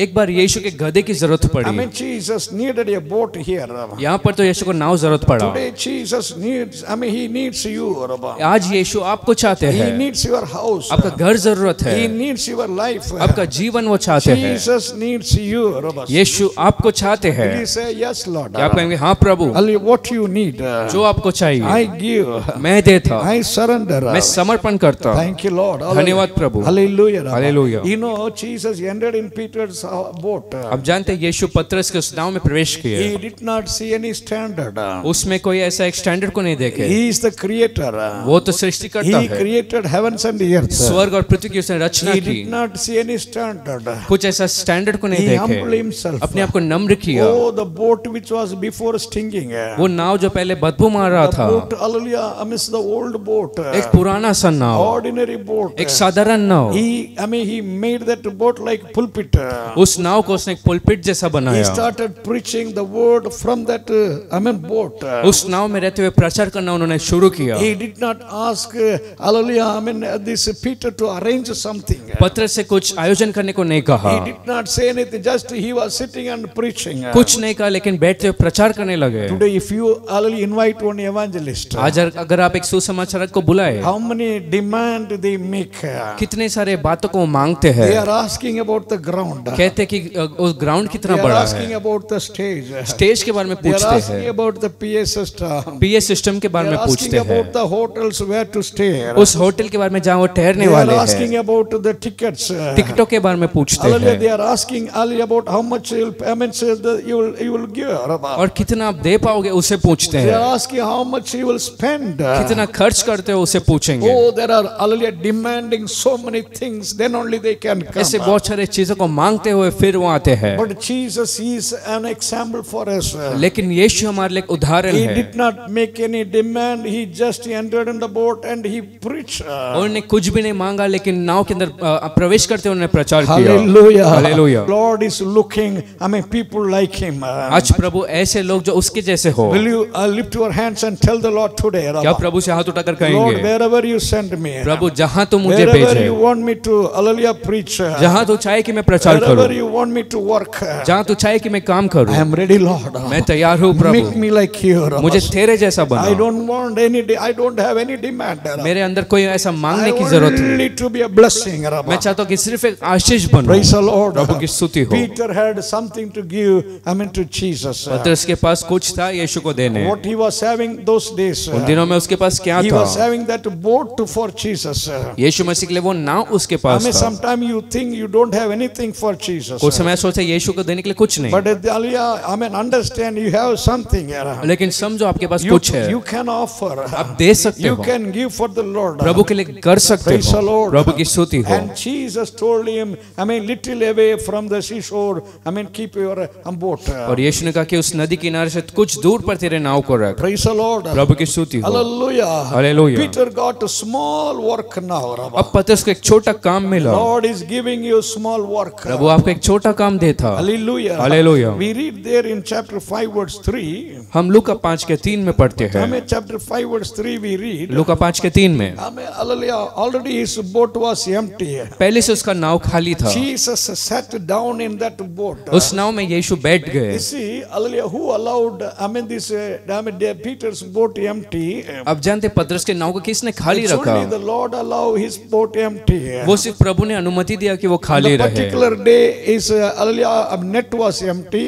एक बार यीशु के गधे की जरूरत पड़ी, Jesus needed a boat here. यहाँ पर तो यीशु को नाव जरूरत पड़ा। Today Jesus needs, he needs you, Rabbi. आज यीशु आपको चाहते He हैं, needs your house. आपका घर जरूरत है, He needs your life. आपका जीवन वो चाहते हैं। Jesus needs you, Rabbi. यीशु आपको चाहते हैं। Will you say yes, Lord? क्या आप कहेंगे हाँ प्रभु, What you need, जो आपको चाहिए I give. मैं देता, I surrender. मैं समर्पण करता। Thank you, Lord. धन्यवाद प्रभु। Hallelujah. Hallelujah. You know, Jesus entered in Peter's boat. अब जानते हैं यीशु पतरस के उस नाव में प्रवेश किए, He did not see any standard. उसमें कोई ऐसा एक स्टैंडर्ड को नहीं देखे। He is the creator. वो तो सृष्टिकर्ता He है, created heavens and the earth. स्वर्ग और पृथ्वी की उसने रचना He की, did not see any standard. कुछ ऐसा स्टैंडर्ड को नहीं He humbled देखे, himself. अपने आप को नम्र किया। Oh, the boat which was before stinking. वो नाव जो पहले बदबू मार रहा The था, boat, hallelujah, amidst the old boat. एक पुराना सा नाव, Ordinary boat. एक साधारण नाव, He made that boat like pulpit. उस नाव को उसने एक पुलपिट जैसा He बनाया। started preaching the word from that boat. उस नाव में रहते हुए प्रचार करना उन्होंने शुरू किया। He did not ask, hallelujah, this Peter to arrange something. पत्र से कुछ आयोजन करने को नहीं कहा, He did not say anything, just he was sitting and preaching. कुछ नहीं कहा, लेकिन बैठते हुए प्रचार करने लगे। Today, if you invite one evangelist, आज अगर आप एक सुसमाचारक को बुलाए, how many demand they make? कितने सारे बातों को मांगते हैं। They are asking about the ground. कहते कि उस ग्राउंड कितना They are बड़ा asking है, about the stage. स्टेज के बारे में They are पूछते asking हैं, about the PA system. PA system के They बारे are में asking पूछते हैं, about the hotels where to stay. उस होटल के बारे में जहाँ वो ठहरने They are वाले asking हैं, about the tickets. टिकटों के बारे में पूछते Hallelujah. They हैं, are asking about how much you will give. और कितना आप दे पाओगे उसे पूछते They are हैं, asking how much you will spend. कितना खर्च करते हो उसे पूछेंगे। Oh, there are hallelujah demanding so many things. Then only they can come. ऐसे बहुत सारे चीजों को मांगते हुए फिर वो आते हैं, But Jesus is an example for us. लेकिन यीशु हमारे लिए एक उदाहरण He है। did not make any demand. He just entered in the boat and he preached. उन्होंने कुछ भी नहीं मांगा, लेकिन नाव के अंदर प्रवेश करते उन्होंने प्रचार किया। Hallelujah. Hallelujah. Lord is looking, people like him. आज प्रभु ऐसे लोग जो उसके जैसे हो, Will you lift your hands and tell the Lord today, क्या Rabbi, प्रभु से हाथ उठाकर Lord, कहेंगे, wherever you send me, प्रभु जहाँ तू मुझे wherever भेजे, you want me to, hallelujah, preach, जहाँ तू चाहे कि मैं प्रचार wherever करूं, you want me to work, जहाँ तू चाहे कि मैं काम I करूं, am ready, Lord. मैं तैयार हूँ Make Prabhu, me like you, Rabbi. मुझे तेरे जैसा I बना। don't want I don't have any demand, Rabbi. मेरे अंदर कोई ऐसा मांगने I की जरूरत नहीं, only to be a blessing, Rabbi. मैं चाहता हूँ कि सिर्फ एक आशीष बनूं। Praise the Lord. प्रभु की स्तुति हो। Peter had something to give, to Jesus. पतरस के पास कुछ था यीशु को देने, What he was having those days, उन दिनों में उसके पास क्या he था? was having that boat for Jesus. यीशु मसीह के लिए वो नाव उसके पास था। Sometimes you think you don't have anything for Jesus. कुछ समय सोचते यीशु को देने के लिए कुछ नहीं, But understand you have something. लेकिन समझो आपके पास You, कुछ है, you can offer. आप दे सकते You हो, can give for the Lord. प्रभु के लिए कर सकते Praise the हो। Lord. प्रभु की स्तुति हो। And Jesus told him, little away from the seashore, keep your boat. और यीशु ने कहा कि उस नदी किनारे से कुछ दूर पर तेरे नाव को रख। Praise the Lord. प्रभु की स्तुति हो। Hallelujah. Hallelujah. Peter got a small work now. अब पतरस को एक छोटा काम मिला, Lord is giving you small work. प्रभु आपको एक छोटा काम देता। Hallelujah. Hallelujah. We read there in chapter chapter 5 verse 3. हम लूका 5:3 में पढ़ते हैं। Amen. Chapter 5 verse 3 we read. लूका 5:3 में Amen. Hallelujah. Already his boat was empty. पहले से उसका नाव खाली था। Jesus sat down in that boat. उस नाव में यीशु बैठ गए। You see, hallelujah, who allowed, this, Peter's boat empty? अब जानते पतरस के नाव को किसने खाली It's रखा? only the Lord allow his boat empty. वो सिर्फ प्रभु ने अनुमति दिया कि वो खाली The रहे। particular day his net was empty.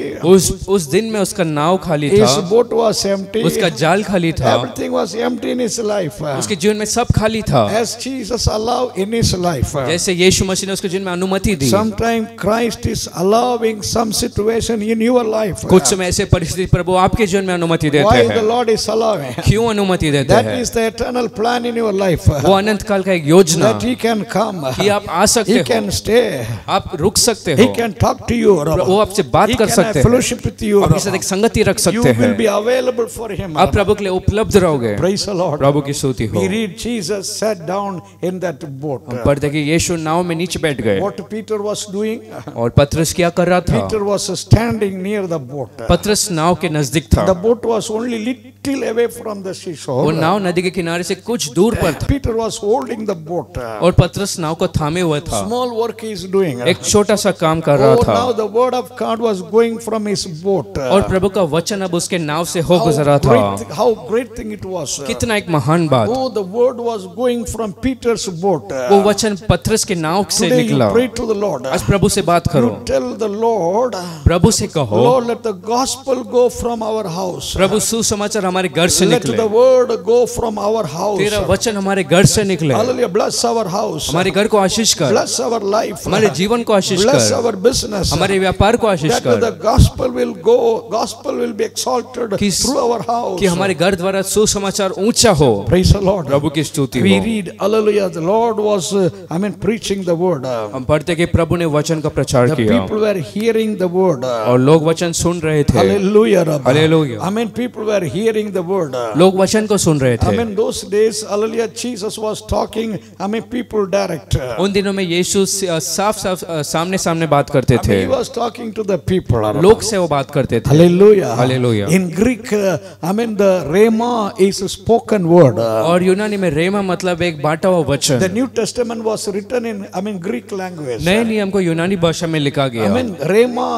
उस दिन में उसका नाव खाली His था, boat was empty. उसका जाल खाली था, Everything was empty in his life. उसके जीवन में सब खाली था। As Jesus allowed in his life. जैसे यीशु मसीह ने उसके जीवन में अनुमति दी। Sometimes Christ is allowing some situation in your life. कुछ समय ऐसे परिस्थिति प्रभु आपके जीवन में अनुमति देते Why the हैं। Lord is allowing? क्यों अनुमति देते That हैं? is the eternal plan in your life. वो अनंत काल का एक योजना That He can come. कि आप आ सकते He हो, can stay. आप रुक सकते He हो, can talk to you. वो आपसे बात He कर can have सकते हैं, fellowship with you. आपके साथ एक संगति रख You सकते will be हैं, available for Him. आप प्रभु के लिए उपलब्ध रहोगे। Praise the Lord. प्रभु की स्तुति हो। We read Jesus sat down in that boat. हम पढ़ते कि यीशु नाव में नीचे बैठ गए What Peter was doing? और पतरस क्या कर रहा था? Peter was standing near the boat. पतरस नाव के नजदीक The था। boat was only little away from the वो seashore. नाव नदी के किनारे से कुछ दूर पर था Peter was holding the boat. और पतरस नाव को थामे हुए था। Small work he is doing. एक छोटा सा काम कर रहा Oh, था now the word of God was going from his boat. और प्रभु का वचन अब उसके नाव से हो गुजरा था। How great thing it was. कितना एक महान बात। Oh, the word was going from Peter's boat. वो वचन पतरस के नाव से Today you निकला। pray to the Lord. आज प्रभु से बात करो, You tell the Lord, प्रभु से कहो, Lord, let the gospel go from our house. प्रभु सुसमाचार हमारे घर से Let निकले, the word go from our house. तेरा वचन हमारे घर से निकले, Hallelujah. Bless our house. हमारे घर को आशीष कर, Bless our life. हमारे जीवन को आशीष Bless कर, our business. हमारे व्यापार को आशीष That कर, the gospel will go, gospel will be exalted कि- through our house. कि हमारे घर द्वारा सुसमाचार ऊंचा हो। Praise the Lord. प्रभु की स्तुति We हो। read, hallelujah, the Lord was, preaching the word. हम पढ़ते कि प्रभु ने वचन का प्रचार The किया people were hearing the word. और लोग वचन सुन रहे थे। Hallelujah. Rabbi. Hallelujah. People were hearing the word. लोग वचन को सुन रहे थे। Those days, hallelujah, Jesus was talking, people direct. उन दिनों में यीशु साफ साफ सामने सामने बात करते थे। He was talking to the people. लोग से वो बात करते थे। Hallelujah. Hallelujah. In Greek, the rhema is a spoken word. और यूनानी में रेमा मतलब एक बांटा हुआ The वचन। New Testament was written in, Greek language. नए नियम को यूनानी भाषा में लिखा गया। Rhema,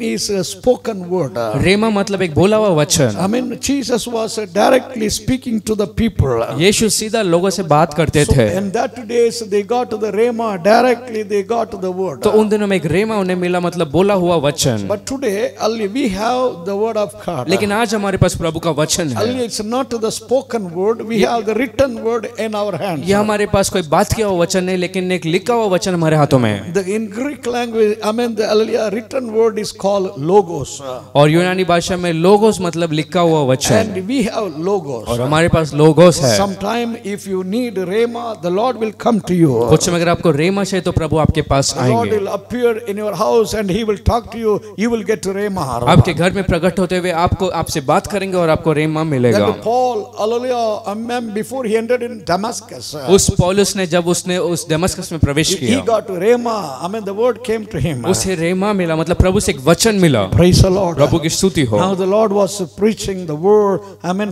is a spoken word. रेमा मतलब एक बोला हुआ वचन। Jesus was directly speaking to the people. यीशु सीधा लोगों से बात करते So, थे। in that days, they got the rhema directly. They got the word. तो उन दिनों में एक रेमा उन्हें मिला मतलब बोला हुआ वचन। But today, only we have the word of God. लेकिन आज हमारे पास प्रभु का वचन है। Only it's not the spoken word. We have the written word in our hands. ये हमारे पास कोई बात किया हुआ वचन नहीं, लेकिन एक लिखा हुआ वचन हमारे हाथों में है। In Greek language, the written word is called logos. और यूनानी भाषा में लोगोस मतलब लिखा हुआ वचन, And we have logos. और हमारे पास लोगोस है। Sometime if you need rhema, the Lord will come to you. कुछ समय अगर आपको रेमा चाहिए तो प्रभु आपके पास The Lord आएंगे। will appear in your house and He will talk to you. You will get rhema. आपके घर में प्रकट होते हुए आपसे बात करेंगे और आपको रेमा मिलेगा। That Paul, hallelujah, before he entered in Damascus, उस पौलुस ने जब उसने उस दमस्कस में प्रवेश he किया, got rhema. The word came to him. उसे रेमा मिला मतलब प्रभु से एक वचन मिला। Praise the Lord. प्रभु की स्तुति हो। Now the Lord was preaching the word,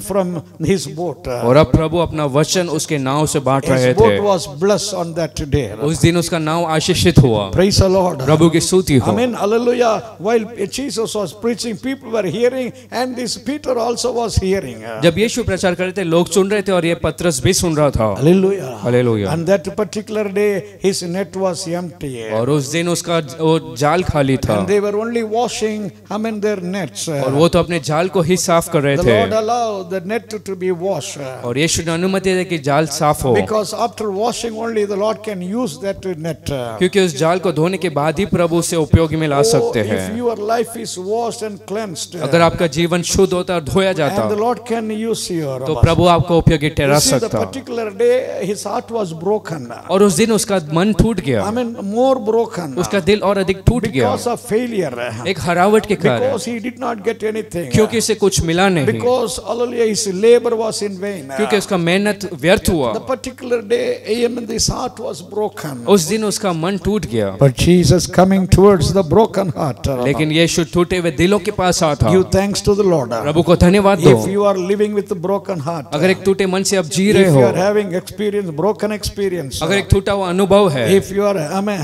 from his boat. और अब प्रभु अपना वचन उसके नाव से बांट रहे His boat थे। was blessed on that day. उस दिन उसका नाव आशीषित हुआ। Praise the Lord. प्रभु की स्तुति हो। Hallelujah. While Jesus was preaching, people were hearing, and this Peter also was hearing. जब यीशु प्रचार कर रहे थे लोग सुन रहे थे और ये पतरस भी सुन रहा था। Hallelujah. Hallelujah. And that particular day, his net was empty. और उस दिन उसका वो जाल खाली था। And they were only washing, their nets. और वो तो अपने जाल को ही साफ कर रहे The थे। Lord allowed the net to be washed. और यीशु ने अनुमति दी कि जाल साफ हो, Because after washing only the Lord can use that net. क्योंकि उस जाल को धोने के बाद ही प्रभु उसे उपयोगी में ला सकते If हैं। your life is washed and cleansed, अगर आपका जीवन शुद्ध होता और धोया and the जाता Lord can use you. तो प्रभु आपको उपयोगी ठहरा You see, the सकता। particular day, his heart was broken. और उस दिन उसका मन टूट गया, More broken. उसका दिल और अधिक टूट गया Because of failure. एक हरावट के कारण, Because he did not get anything. क्योंकि इसे कुछ मिला नहीं। Because because hallelujah his labor was in vain. क्योंकि उसका मेहनत व्यर्थ हुआ। The particular day, amen, his heart was broken. उस दिन उसका मन टूट गया। But Jesus coming towards the broken heart. लेकिन यीशु टूटे हुए दिलों के पास आता। Give thanks to the Lord. प्रभु को धन्यवाद दो। If you are living with a broken heart, अगर एक टूटे मन से आप जी रहे if हो, you are having experience, broken experience, अगर एक टूटा हुआ अनुभव है, if you are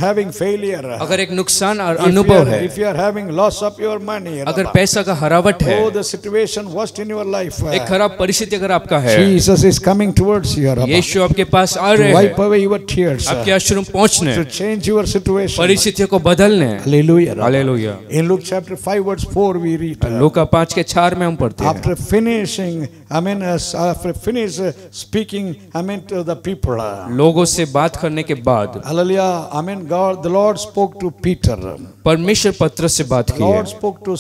having failure, अगर एक नुकसान और अनुभव है, if you are having loss of your money, अगर पैसा का हरावट है, oh the situation worst in your life, एक खराब परिस्थिति अगर आपका है, Jesus is coming towards you. यीशु आपके पास आ रहे wipe हैं, away your tears, आपके अश्रु पहुंचने, to change your situation. परिस्थितियों को बदलने। Hallelujah. Hallelujah. In Luke chapter 5 verse 4 we read, लूका 5:4 में हम पढ़ते हैं। after finishing, after finish speaking, to the people. लोगों से बात करने के बाद, Hallelujah. God, the Lord spoke to Peter. परमेश्वर पत्रस से बात की Lord है। spoke to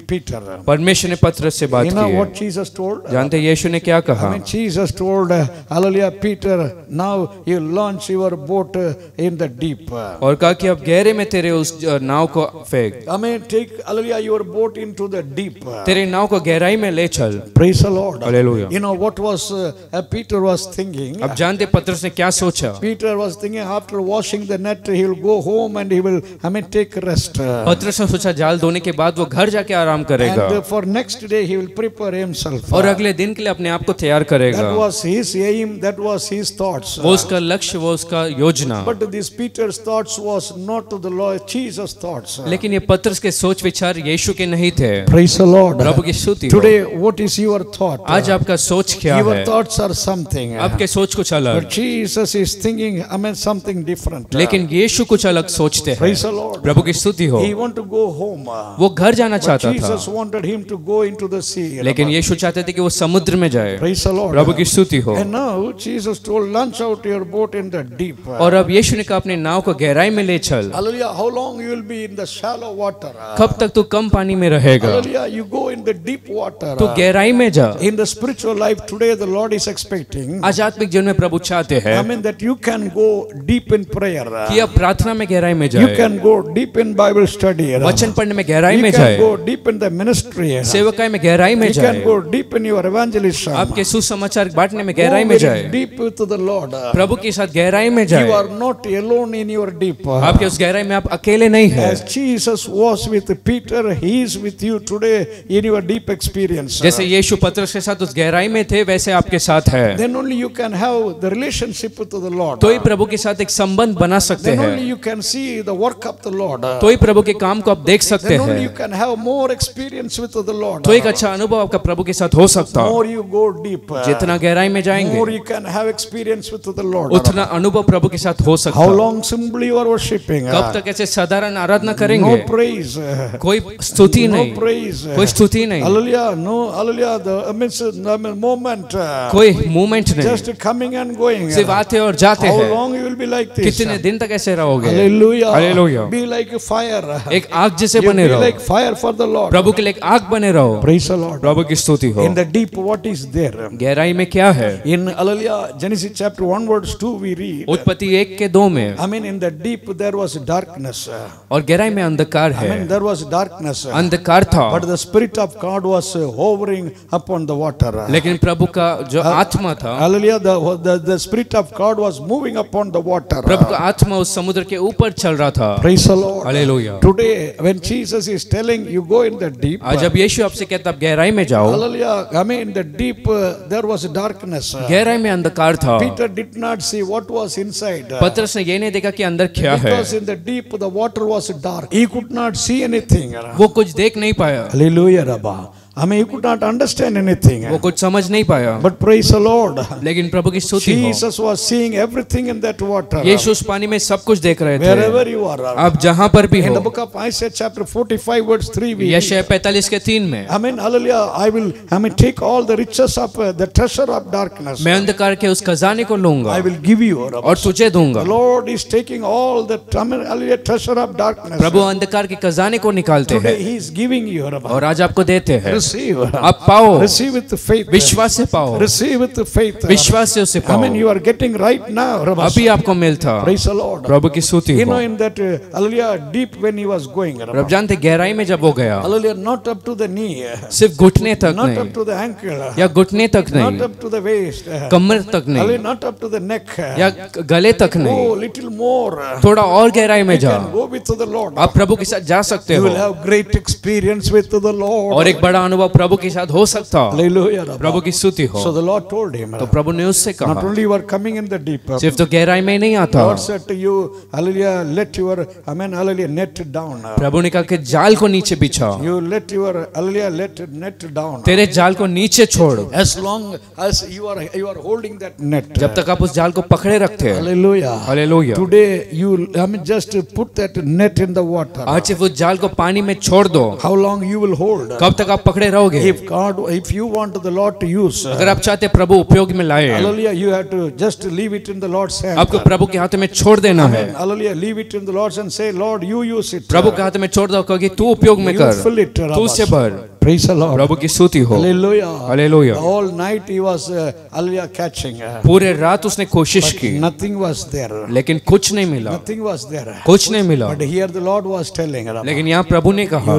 Peter. परमेश्वर ने पत्रस से बात You की know है। what Jesus told? जानते हैं यीशु ने क्या कहा? Jesus told, hallelujah, Peter, now you launch your boat in the deep. और कहा कि अब गहरे में तेरे उस नाव को फेंक। Take, hallelujah, your boat into the deep. तेरे नाव को गहराई में ले चल। Praise the Lord. Hallelujah. You know what was Peter was thinking? अब जानते पत्रस ने क्या सोचा? Peter was thinking after washing the net he will go home and he will take rest. पत्रस ने सोचा जाल धोने के बाद वो घर जाके आराम करेगा And for next day he will prepare himself. और अगले दिन के लिए अपने आप को तैयार करेगा। That was his aim, that was his thoughts. वो उसका लक्ष्य, वो उसका योजना। But this Peter's thoughts was not to the Lord Jesus' thoughts. लेकिन ये पत्रस के सोच विचार यीशु के नहीं थे। Praise the Lord. प्रभु की स्तुति हो। Today what is your thought? आज आपका सोच क्या Your है? thoughts are something. आपके सोच कुछ अलग, But Jesus is thinking something different. लेकिन यीशु कुछ अलग सोचते हैं। Praise the Lord. प्रभु की स्तुति हो। He want to go home. वो घर जाना But चाहता Jesus था, wanted him to go into the sea. लेकिन यीशु चाहते थे कि वो समुद्र में जाए। Praise the Lord. प्रभु की स्तुति हो। And now Jesus told, launch out your boat in the deep. और अब यीशु ने कहा अपने नाव को गहराई में ले चल। Hallelujah. How long you will be in the shallow water? कब तक तू कम पानी में रहेगा? Hallelujah. You go in the deep water. तू गहराई में जा। In the spiritual life today, the Lord is expecting, आध्यात्मिक जीवन में प्रभु चाहते हैं that you can go deep in prayer. कि अब प्रार्थना में गहराई में You जाए, can go deep in Bible study. वचन पढ़ने में गहराई You में can जाए, go deep in the ministry. सेवकाई में गहराई में You जाए, can go deep in your evangelism. आपके सुसमाचार बांटने में Go गहराई में very जाए, deep to the Lord. प्रभु के साथ गहराई में You जाए। are not alone in your deep. आपके उस गहराई में आप अकेले नहीं हैं। As Jesus was with Peter, He is with you today in your deep experience. जैसे यीशु पत्रस के साथ उस गहराई में थे, वैसे आपके साथ है। Then only you can have the relationship with the Lord. तो ही प्रभु के साथ एक संबंध बना सकते Then हैं, only you can see the work of the Lord. तो ही प्रभु के काम को आप देख सकते Then only you हैं, can have more experience with the Lord. तो एक अच्छा अनुभव आपका प्रभु के साथ हो सकता। More you go deep. जितना गहराई में जाएंगे, More you can have experience with the Lord. उतना अनुभव प्रभु के साथ हो सकता। How long simply you are worshiping? कब तक ऐसे साधारण आराधना No करेंगे? praise. कोई स्तुति No नहीं, praise. कोई स्तुति नहीं, Hallelujah. No, hallelujah. The moment. कोई मूवमेंट नहीं, Just coming and going. सिर्फ आते और जाते How हैं। long you will be like this? कितने दिन तक ऐसे रहोगे? Hallelujah. Hallelujah. Be like a fire. एक आग जैसे You बने be रहो, like fire for the Lord. प्रभु के लिए एक आग बने रहो। Praise the Lord. प्रभु की स्तुति हो। In the deep, what is there? गहराई में क्या है? In Hallelujah, Genesis chapter 1 verse 2 we read. उत्पत्ति 1:2 में, In the deep there was darkness. और गहराई में अंधकार है, There was darkness. अंधकार था, But the Spirit of God was hovering upon the water. लेकिन प्रभु का जो आत्मा था, Hallelujah, the Spirit of God was moving upon the water. प्रभु का आत्मा उस समुद्र के ऊपर चल रहा था। Praise the Lord. Hallelujah. Today, when Jesus is telling you go in the deep, आज जब यीशु आपसे कहता आप गहराई में जाओ, Hallelujah, in the deep there was darkness. गहराई में अंधकार था। Peter did not see what was inside. पतरस ने ये नहीं देखा कि अंदर क्या है, Because in the deep the water was dark. He could not see anything. वो कुछ देख नहीं पाया, Hallelujah, Rabba. He could not understand anything. वो कुछ समझ नहीं पाया, But praise the Lord. लेकिन प्रभु की स्तुति हो, Jesus was seeing everything in that water. यीशु उस पानी में सब कुछ देख रहे थे। Wherever you are. आप जहां पर भी In the हो, book of Isaiah chapter 45 verse 3 we read, यशायाह 45:3 में, hallelujah, I will take all the riches of the treasure of darkness. मैं अंधकार के उस खजाने को लूंगा I will give you. और तुझे दूंगा। The Lord is taking all the hallelujah, treasure of darkness. प्रभु अंधकार के खजाने को निकालते Today हैं He is giving you. और आज आपको देते हैं। receive. आप पाओ, Receive with faith. विश्वास से पाओ, Receive with faith. विश्वास से उसे I पाओ। mean, you are getting right now. अभी आपको मिलता। Praise the Lord. प्रभु की स्तुति You know, हो। in that hallelujah, deep when he was going, रब जानते गहराई में जब वो गया, hallelujah, not up to the knee, सिर्फ घुटने तक not नहीं, up to the ankle, या घुटने तक not नहीं, up to the waist, कमर तक नहीं, hallelujah, not up to the neck, या गले तक go नहीं, little more. थोड़ा और गहराई में You जा। can go with the Lord. आप प्रभु के साथ जा सकते You हो will have great experience with the Lord. और एक बड़ा अनुभव प्रभु के साथ हो सकता। Hallelujah. प्रभु की स्तुति हो। So the Lord told him, तो प्रभु ने उससे not कहा, only you are coming in the deep, सिर्फ तो गहराई में नहीं आता। Lord said to you, hallelujah, let your, hallelujah, net down. प्रभु ने कहा कि जाल को नीचे बिछा, You let your, hallelujah, let net down. तेरे जाल को नीचे छोड़। As long as you are holding that net. जब तक आप उस जाल को पकड़े रखते हैं। Hallelujah. Hallelujah. Today you, just put that net in the water. आज सिर्फ उस जाल को पानी में छोड़ दो। How long you will hold? कब तक आप पकड़े रहोगे? If you want the Lord to use, अगर आप चाहते हैं प्रभु उपयोग में लाए, hallelujah, you have to just leave it in the Lord's hand. आपको प्रभु के हाथ में छोड़ देना है। Hallelujah, leave it in the Lord's hand and say, Lord, you use it. प्रभु के हाथ में छोड़ दो, क्योंकि तू उपयोग में You कर, fill it, तू उसे भर। Praise the Lord. प्रभु की स्तुति हो। Hallelujah. Hallelujah. All night he was, hallelujah, catching. पूरे रात उसने कोशिश की, Nothing was there. लेकिन कुछ नहीं मिला, Nothing was there. कुछ नहीं मिला। But here the Lord was telling, लेकिन यहाँ प्रभु ने कहा,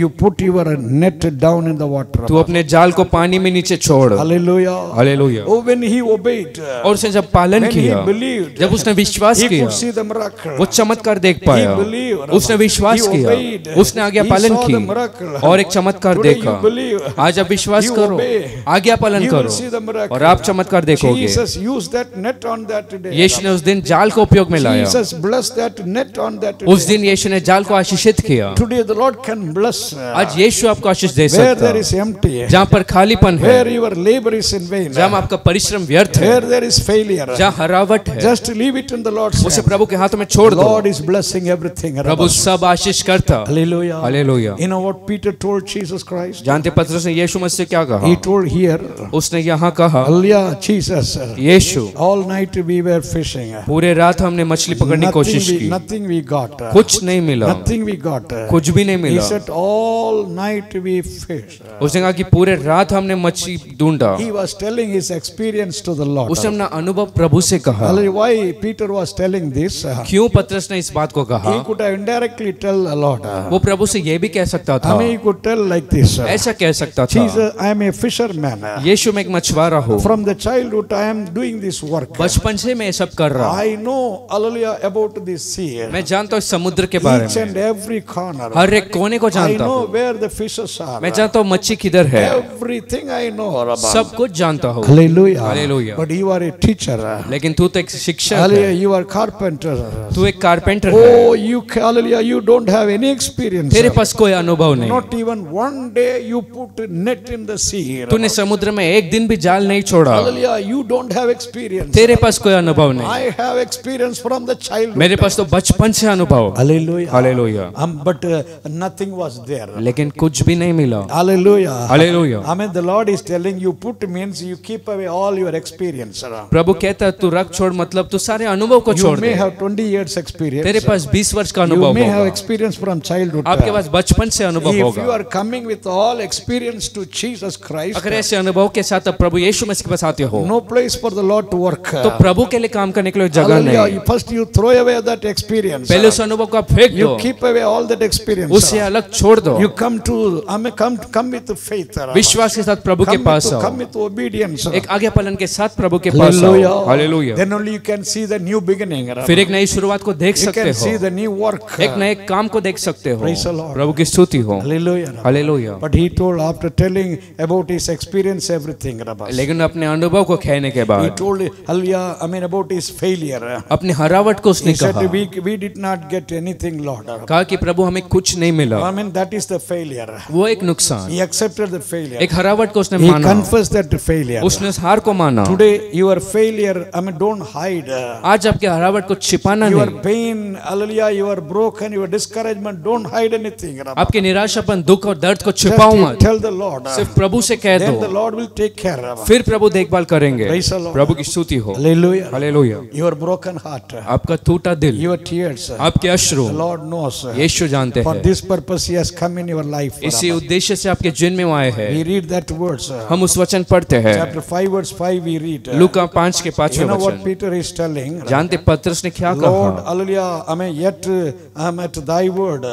you put your net down in the water. तू अपने जाल को पानी में नीचे छोड़। Hallelujah. Hallelujah. Oh, when he obeyed, और उसने जब पालन when he किया, believed, जब उसने विश्वास he किया, could see the miracle. वो चमत्कार देख पाया। He believed. उसने विश्वास He किया, obeyed. उसने आज्ञा He पालन saw की the miracle. और एक चमत्कार Today देखा। you believe. आज आप विश्वास You करो, obey. आज्ञा पालन You will see the करो miracle. और आप चमत्कार देखोगे। Jesus used that net on that day. यीशु ने उस दिन जाल को उपयोग में लाया। Jesus blessed that net on that day. उस दिन यीशु ने जाल को आशीषित किया। Today the Lord can bless. आज यीशु आपको आशीष दे Where सकता there है, is empty, जहाँ पर खालीपन है, where your labor is in vain, जहाँ आपका परिश्रम व्यर्थ है, where there is failure, जहाँ हरावट है, just leave it in the Lord's उसे hand. प्रभु के हाथ में छोड़ दो। Lord is blessing everything. प्रभु सब आशीष करता। Hallelujah. Hallelujah. You know what Peter told Jesus Christ? जानते पतरस ने यीशु मसीह से क्या कहा? He told here, उसने यहाँ कहा, hallelujah, Jesus, Yeshu, all night we were fishing. पूरे रात हमने मछली पकड़ने की कोशिश की, Nothing we got. कुछ नहीं मिला, Nothing we got. कुछ भी नहीं He मिला। said all night we fished. उसने कहा कि पूरे रात हमने मछली ढूंढा। He was telling his experience to the Lord. उसने अपना अनुभव प्रभु से कहा। Hallelujah. Why Peter was telling this? क्यों पतरस ने इस बात को कहा? He could have indirectly tell the Lord. वो प्रभु से ये भी कह सकता था, I mean, he could tell like this. ऐसा कह सकता था, Jesus, I am a fisherman. यीशु मैं एक मछुआरा हूँ, From the childhood I am doing this work. बचपन से मैं ये सब कर रहा हूँ, I know, hallelujah, about this sea. मैं जानता हूँ समुद्र के बारे Each में, and every corner. हर एक कोने को I जानता know हूँ, where the fishes are. मैं जानता हूँ मच्छी किधर है, Everything I know about. सब कुछ जानता हूँ। Hallelujah. Hallelujah. But you are a teacher. लेकिन तू तो एक शिक्षक Hallelujah. है, You are carpenter. तू एक कारपेंटर Oh, है, hallelujah, you don't have any experience. तेरे पास कोई अनुभव नहीं, Not even one day you put net in the sea. तूने समुद्र में एक दिन भी जाल नहीं छोड़ा, Hallelujah, you don't have experience. तेरे पास कोई अनुभव नहीं, I have experience from the childhood. मेरे पास तो बचपन से अनुभव। Hallelujah. Hallelujah. But nothing was there. लेकिन कुछ भी नहीं मिला। Hallelujah. Hallelujah. I mean, the Lord is telling you, put means you keep away all your experience. प्रभु कहता है तू रख छोड़, मतलब तू सारे अनुभव को You छोड़ may they. have 20 years experience. तेरे पास 20 वर्ष का You अनुभव may have होगा, experience from childhood. आपके पास बचपन से अनुभव If you होगा। are coming with all experience to Jesus Christ, अगर ऐसे अनुभव के साथ अब प्रभु यीशु मसीह के पास आते हो, no place for the Lord to work. तो प्रभु के लिए काम करने के लिए जगह Hallelujah. नहीं। First you throw away that experience. पहले उस अनुभव को आप फेंक दो, You keep away all that experience. उसे अलग छोड़ दो, You come to, come with faith. विश्वास के साथ प्रभु के पास Come आओ, with obedience. एक आज्ञा पालन के साथ प्रभु के पास आओ। Hallelujah. Then only you can see the new beginning. फिर एक नई शुरुआत को देख You सकते can see हो, the new work. एक नए काम को देख सकते हो। Praise the Lord. प्रभु की स्तुति हो। Hallelujah. Hallelujah. But he told after telling about his experience everything. लेकिन अपने अनुभव को कहने के He बाद told, hallelujah, I mean about his failure. अपनी हरावट को उसने He said, कहा, we did not get anything, Lord. कहा कि प्रभु हमें कुछ नहीं मिला। I mean, that is the failure. वो एक नुकसान, He accepted the failure. एक हरावट को उसने He माना, confessed that failure. उसने उस हार को माना। Today, your failure, I mean, don't hide. आज आपके हरावट को छिपाना Your नहीं, pain, hallelujah, your broken, your discouragement, don't hide anything. आपके निराशापन, दुख और दर्द गलत को Just छिपाओ you मत, tell the Lord. सिर्फ प्रभु से कह Then the दो, Lord will take care of. फिर प्रभु देखभाल करेंगे। Praise the Lord. प्रभु की स्तुति हो। Hallelujah. Hallelujah. Your broken heart, आपका टूटा दिल, your tears, आपके अश्रु the Lord knows. यीशु जानते For हैं। this purpose He has come in your life. इसी उद्देश्य से आपके जीवन में आए हैं। We read that words. हम उस वचन पढ़ते हैं, Chapter 5 verse 5 we read. लूका 5 के 5 You know what वचन। Peter is telling? जानते पतरस ने क्या Lord, कहा? hallelujah, I mean, yet I am at thy word.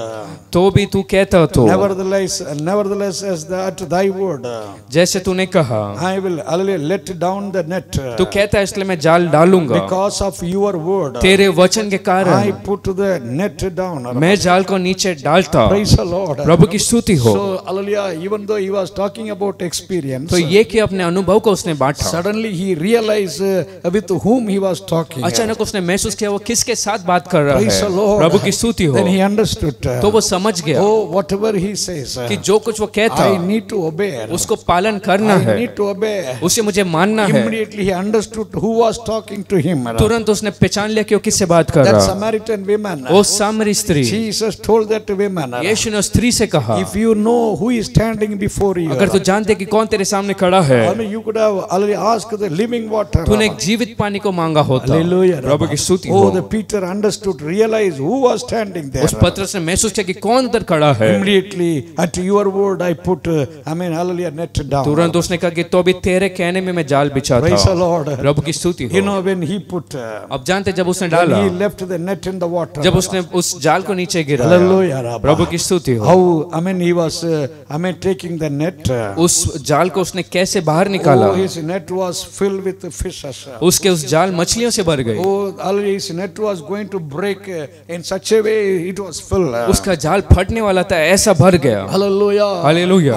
तो भी तू कहता तो, Nevertheless, as at thy word, जैसे तूने कहा, I will, hallelujah, let down the net. तू कहता है इसलिए मैं जाल डालूंगा। Because of your word, तेरे वचन के I कारण put the net down. मैं जाल को नीचे डालता। Praise the Lord. प्रभु की स्तुति हो। So, hallelujah, even though he was talking about experience, तो ये कि अपने अनुभव को उसने बांटा। suddenly he realized with whom he was talking. अचानक उसने महसूस किया वो किसके साथ बात कर रहा Praise the है। Lord. प्रभु की स्तुति हो। Then he understood. तो वो समझ गया Oh, whatever he says, कि जो कुछ वो कहता I need to obey. उसको पालन करना I है, need to obey. उसे मुझे मानना है। Immediately he understood who was talking to him. तुरंत उसने पहचान लिया कि वो किससे बात कर That रहा है। Samaritan woman. वो सामरी स्त्री, Jesus told that woman, यीशु ने उस स्त्री से कहा, if you know who is standing before you, अगर तू जानते कि कौन तेरे सामने खड़ा है, I mean, you could have already asked the living water. तूने एक जीवित पानी को मांगा होता। Hallelujah. प्रभु की स्तुति Oh, हो। the Peter understood, realized who was standing there. उस पतरस ने महसूस किया कि कौन उधर खड़ा है। Immediately, at your word, I put, hallelujah, net down. तुरंत उसने कहा कि तो भी तेरे कहने में मैं जाल बिछा Praise the था। Lord. प्रभु की स्तुति You हो। know, when he put, अब जानते जब उसने when डाला, he left the net in the water. जब उसने उस जाल को नीचे गिराया, Hallelujah. Rabba. प्रभु की स्तुति हो। How, he was, taking the net. उस जाल को उसने कैसे बाहर निकाला? Oh, his net was filled with fishes. उसके उस जाल मछलियों से भर गई। Oh, his net was going to break in such a way it was full. उसका जाल फटने वाला था, ऐसा भर गया। Hallelujah. Hallelujah.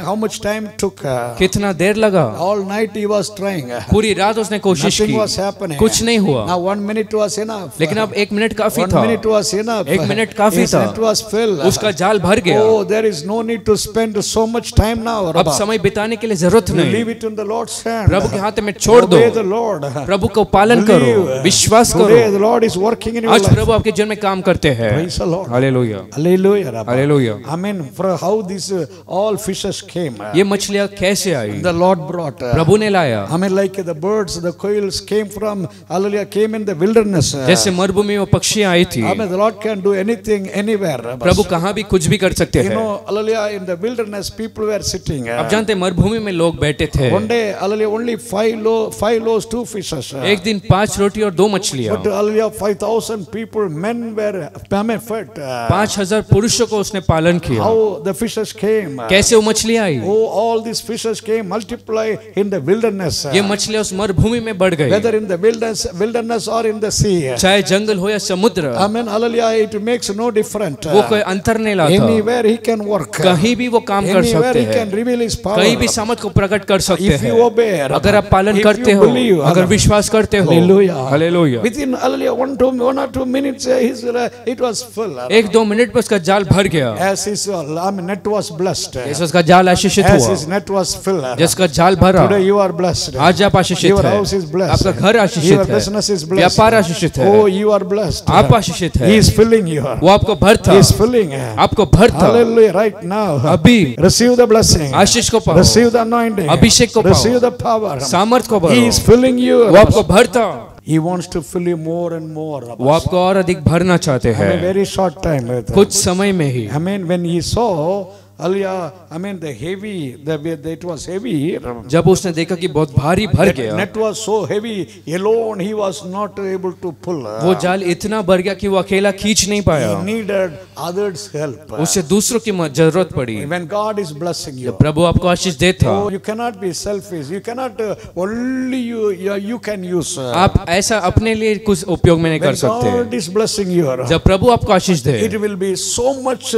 How much time took? कितना देर लगा? All night he was trying. पूरी रात उसने कोशिश Nothing की, was happening. कुछ नहीं हुआ। Now 1 minute was enough. लेकिन अब 1 मिनट काफी 1 था। minute was enough. 1 मिनट काफी His था। net was full. उसका जाल भर गया। Oh, there is no need to spend so much time now. अब समय बिताने के लिए जरूरत नहीं। Leave it in the Lord's hand. प्रभु के हाथ में छोड़ दो। Obey the Lord. प्रभु को पालन करो, विश्वास Today the करो। Lord is working in your आज life. प्रभु आपके जीवन में काम करते हैं। Praise the Lord. Hallelujah, Hallelujah. Rabba. Hallelujah. For how these all fishes came. ये मछलियां कैसे आई? The Lord brought. प्रभु ने लाया। Like the birds, the quails came from, hallelujah, came in the wilderness. जैसे मरुभूमि में पक्षियां आई थी। The Lord can do anything, anywhere. प्रभु कहाँ भी कुछ भी कर सकते You हैं। know, hallelujah, in the wilderness people were sitting. आप जानते हैं मरुभूमि में लोग बैठे थे। One day, hallelujah, only 5 loaves, 2 fishes. एक दिन 5 रोटी और 2 मछलियां। But hallelujah, 5,000 people, men were fed. 5,000 पुरुषों को उसने पालन किया। How the fishes came. कैसे वो मछलियां आई? Oh, all these fishes came, multiply in the wilderness. ये मछलियां उस मरुभूमि में बढ़ गई। Whether in the wilderness or in the sea. चाहे जंगल हो या समुद्र, Hallelujah, it makes no difference. वो कोई अंतर नहीं लाता। Anywhere he can work. कहीं भी वो काम कर Anywhere सकते he can हैं, reveal his power. कहीं भी सामर्थ को प्रकट कर सकते If you हैं। obey, अगर आप पालन if करते you हो, believe, अगर विश्वास करते हो, Hallelujah. Hallelujah. Within hallelujah 1 or 2 minutes, it was full. 1-2 minute में उसका जाल भर गया। As his net was blessed. जैसे उसका जाल आशीषित As हुआ, his net was filled. जिसका जाल भरा, Today you are blessed. आज आप आशीषित Your है, house is blessed. आपका घर Your आशीषित है, business is blessed. व्यापार आशीषित है, Oh, you are blessed. आप आशीषित है। He is filling you. वो आपको भरता, He is filling. आपको भरता। Hallelujah. Right now. अभी Receive the blessing. आशीष को पाओ, Receive the anointing. अभिषेक को Receive पाओ, the power. सामर्थ को He भरो। is filling you. वो आपको भरता, He wants to fill you more and more. वो आपको और अधिक भरना चाहते In a हैं। very short time. कुछ समय में ही When he saw, the heavy, it was heavy. जब उसने देखा कि बहुत भारी भर That गया, net was so heavy, alone he was not able to pull. वो जाल इतना भर गया कि वो अकेला खींच नहीं पाया। He needed others' help. उसे दूसरों की जरूरत पड़ी। When God is blessing you, प्रभु आपको आशीष देता, oh, you cannot be selfish. You cannot only you can use. आप ऐसा अपने लिए कुछ उपयोग में नहीं कर When सकते। God is blessing you, जब प्रभु आपको आशीष दे, it will be so much.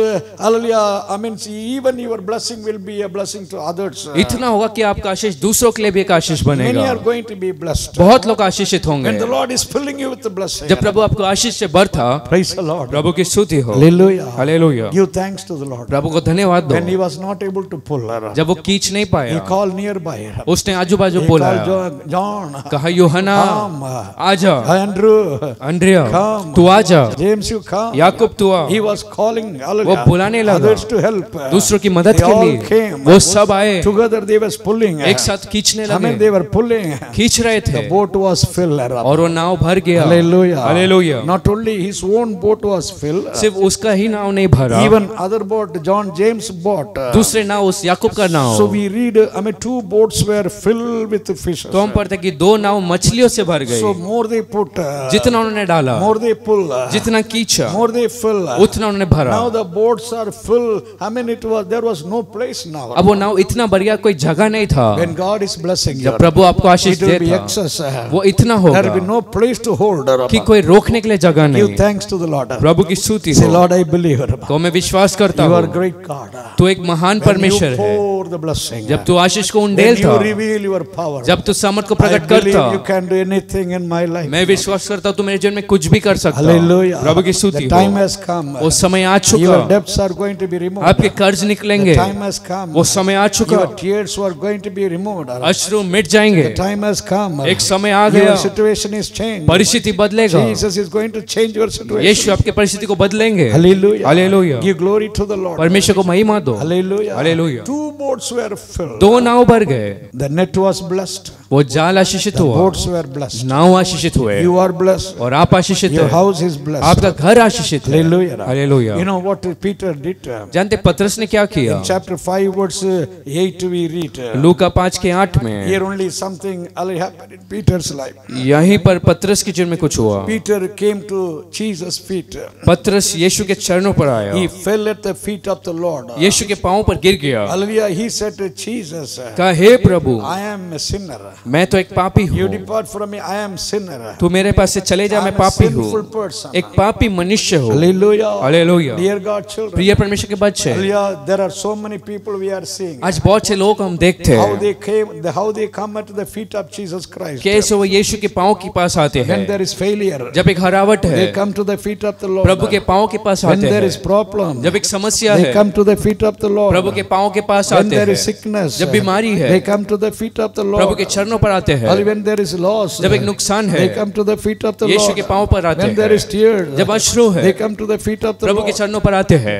Even your blessing will be a blessing to others. इतना होगा कि आपका आशीष दूसरों के लिए भी एक आशीष Many बनेगा। are going to be blessed. बहुत लोग आशीषित होंगे। When the Lord is filling you with the blessing. जब प्रभु आपको आशीष से भरता, Praise the Lord. प्रभु की स्तुति हो, Hallelujah. Hallelujah. Give thanks to the Lord. प्रभु को धन्यवाद दो। When he was not able to pull, जब वो खींच नहीं he पाया, called nearby. उसने आजू बाजू He बोला, called John. कहा यूहन्ना Come. आजा, Andrew. अंद्रिया Come. तू आजा, James, you come. याकूब तू आ। He was calling वो बुलाने लगा others to help. दूसरों की मदद They के all लिए came. वो सब आए, Together they was pulling. एक साथ खींचने I mean, लगे, they were pulling. खींच रहे थे, The boat was filled. और वो नाव भर गया। Hallelujah. Hallelujah. Not only his own boat was filled. सिर्फ उसका ही नाव नहीं भरा, Even other boat, John James boat. दूसरे नाव उस याकूब का नाव। So we read, I mean, 2 boats were filled with fishes. तो हम पढ़ते कि 2 नाव मछलियों से भर गई, So more they put, जितना उन्होंने डाला, more they pull, जितना खींचा, more they fill. उतना उन्होंने भरा। Now the boats are full. I mean, there was no place now. अब वो नाव इतना बढ़िया, कोई जगह नहीं था। When God is blessing you, जब प्रभु आपको आशीष it will be देता, excess. वो इतना There will be होगा no place to hold. कि कोई रोकने के लिए जगह Give नहीं। thanks to the Lord. प्रभु की स्तुति Say, हो। Lord, I believe. तो मैं विश्वास करता You are हूँ, great God. तू एक महान When you परमेश्वर है। pour the blessing, जब तू आशीष को when उंडेल you था, reveal your power, जब तू सामर्थ को I प्रकट believe करता, you can do anything in my life. मैं विश्वास करता हूँ तू मेरे जीवन में कुछ भी कर सकता। Hallelujah. प्रभु की स्तुति The time हो। has come. वो समय आ Your चुका, debts are going to be removed. आपके कर्ज निकलेंगे। The time has come. वो समय आ चुका, Your tears were going to be removed. अश्रु मिट जाएंगे। The time has come. एक समय आ गया, Your situation is changed. परिस्थिति बदलेगा। Jesus is going to change your situation. यीशु आपके परिस्थिति को बदलेंगे। Hallelujah. Hallelujah. Give glory to the Lord. परमेश्वर को महिमा दो। Hallelujah. Hallelujah. 2 boats were filled. 2 नाव भर गए, The net was blessed. वो जाल आशीषित The हुआ, boats were blessed. नाव आशीषित हुए, You are blessed. और आप आशीषित Your हैं, house is blessed. आपका घर आशीषित है। Hallelujah. Hallelujah. You know what Peter did? जानते पतरस ने क्या किया? In chapter 5 verse 8 we read. लूका 5:8 में Here only something happened in Peter's life. यहीं पर पतरस के जीवन में कुछ हुआ। Peter came to Jesus' feet. पतरस यीशु के चरणों पर आया, He fell at the feet of the Lord. यीशु के पांव पर गिर गया, Hallelujah. He said to Jesus, कहा हे प्रभु, I am a sinner. मैं तो एक पापी You हूँ, depart from me. I am sinner. तू मेरे पास से चले जा, I मैं am a पापी sinful हूँ, person. एक पापी मनुष्य हूँ। Hallelujah. Hallelujah. Dear God children. प्रिय परमेश्वर के बच्चे, Hallelujah. There are so many people we are seeing. आज बहुत से लोग हम देखते How हैं they came, how they come at the feet of Jesus Christ. कैसे वो यीशु के पांव के पास आते When हैं। there is failure, जब एक हरावट है, they come to the feet of the Lord. प्रभु के पांव के पास When आते there हैं। is problem, जब एक समस्या they है, come to the feet of the Lord. प्रभु के पांव के पास When आते there हैं। is sickness, जब बीमारी है, they come to the feet of the Prabhu Lord. के चरणों पर आते हैं। Or when there is loss, जब एक नुकसान है, they come to the feet of the Yeshu Lord. के पांव पर आते When there हैं। is tears, जब अश्रु है, they come to the feet of the प्रभु के Lord. चरणों पर आते हैं।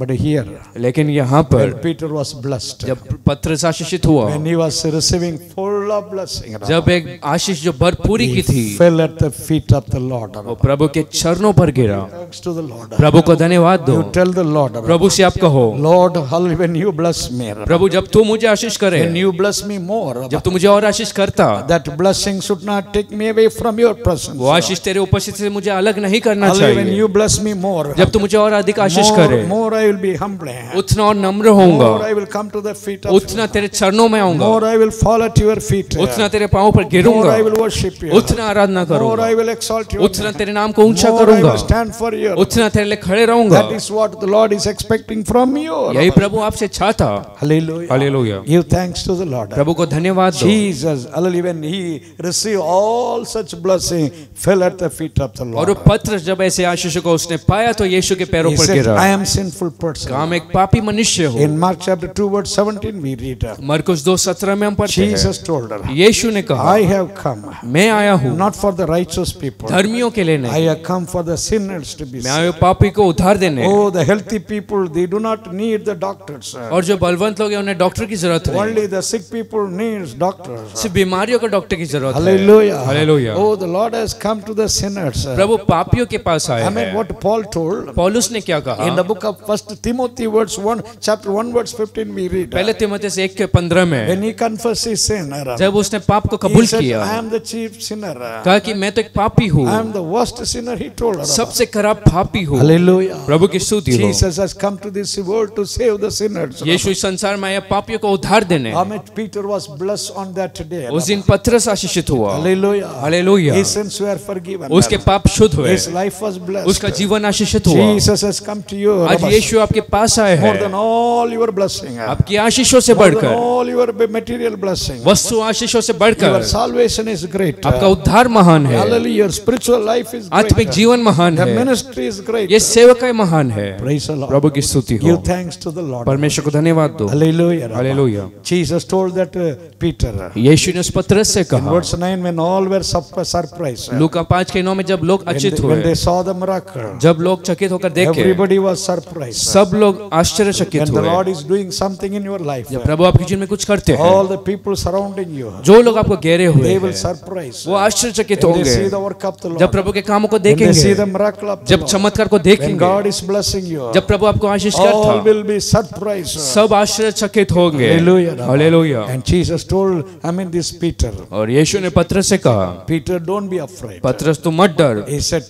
But here, लेकिन यहाँ पर when Peter was blessed, जब पतरस आशीषित हुआ, when he was receiving full of blessing, जब एक आशीष जो भरपूरी की he थी, fell at the feet of the Lord. वो प्रभु के चरणों पर गिरा। Thanks to the Lord. प्रभु को धन्यवाद दो। You tell the Lord, प्रभु से आप कहो, Lord, hallelujah, when you bless me, प्रभु जब तू मुझे आशीष करे, when you bless me more, जब तू मुझे और आशीष करता, that blessing should not take me away from your presence. वो आशीष तेरे उपस्थिति से मुझे अलग नहीं करना Hallelujah, when चाहिए। you bless me more, जब तू मुझे और अधिक आशीष करे, more I will be humbling. उतना और नम्र More होऊंगा, I will come to the feet of उतना तेरे चरणों में आऊंगा, more I will fall at your feet. उतना तेरे पांव पर More गिरूंगा, I will worship you. उतना आराधना More करूंगा, I will exalt you. उतना तेरे नाम को ऊंचा More I करूंगा, will stand for you. उतना तेरे लिए खड़े रहूंगा। That is what the Lord is expecting from you. यही प्रभु आपसे चाहता। Hallelujah. Hallelujah. Give thanks to the Lord. प्रभु को धन्यवाद दो। Jesus, hallelujah, when he received all such blessing, fell at the feet of the और वो Lord. पत्र जब ऐसे आशीष को उसने पाया तो यीशु के पैरों He पर said, गिरा। I am sinful person. काम एक पापी मनुष्य हो। In Mark chapter 2 verse 17 we read, मरकुस 2:17 में हम पढ़ते Jesus हैं, told her, यीशु ने कहा, I have come मैं आया हूँ not for the righteous people. धर्मियों के लिए I नहीं, have come for the sinners to be मैं आया saved. हूँ पापी को उद्धार देने। Oh, the healthy people, they do not need the doctors. और जो बलवंत लोग हैं उन्हें डॉक्टर की जरूरत नहीं, Only the sick people needs doctors. सिर्फ बीमारियों को डॉक्टर की जरूरत है। Hallelujah. Hallelujah. Oh, the Lord has come to the sinners. प्रभु पापियों के पास आए I mean, हैं। what Paul told पौलुस ने क्या कहा? in the book of 1 Timothy verse 1, chapter 1 verse 15 we read. पहले तीमुथियुस 1:15 में When he confessed his sin, जब उसने पाप को he कबूल said, किया, I am the chief sinner. कहा कि मैं तो एक पापी हूँ, I am the worst sinner, he told her. सबसे खराब पापी हूँ। Hallelujah. प्रभु की स्तुति हो। Jesus has come to this world to save the sinners. यीशु इस संसार में आया पापियों को उद्धार देने। Amen. Peter was blessed on that day. उस दिन पतरस आशीषित हुआ। Hallelujah. Hallelujah. His sins were forgiven. उसके पाप शुद्ध हुए, His life was blessed. उसका जीवन आशीषित हुआ। Jesus has come to you. आज यीशु आपके पास आए More हैं, than all your blessing. आपकी आशीषों से More than बढ़कर, all your material blessing. वस्तु आशीषों से Your बढ़कर salvation is great. आपका उद्धार महान है, Hallelujah. Your spiritual life is great. आत्मिक जीवन महान The है, ministry is great. ये सेवकाई महान है। Praise the Lord. प्रभु की स्तुति हो। Give thanks to the Lord. परमेश्वर को धन्यवाद दो। Hallelujah. Hallelujah. Jesus told that Peter. यीशु ने उस पतरस से In कहा, verse 9, when all were surprised. लूका 5:9 में जब लोग अचेत When they हुए, saw the miracle, जब लोग चकित होकर देखे, everybody was surprised. सब लोग आश्चर्यचकित When the हुए। Lord is doing something in your life, जब प्रभु आपके जीवन में कुछ करते हैं, all the people surrounding you, जो लोग आपको घेरे हुए they will हैं, surprise. वो आश्चर्यचकित When they see होंगे। the work of the जब Lord, प्रभु के कामों को when they see देखेंगे, the miracle of the जब Lord, चमत्कार को when देखेंगे, God is blessing you, जब प्रभु आपको आशीष all करता, will be surprised. सब आश्चर्यचकित होंगे। Hallelujah. Hallelujah. And Jesus told, this Peter, और यीशु ने पतरस से कहा, Peter, don't be afraid. पतरस तू मत डर, He said,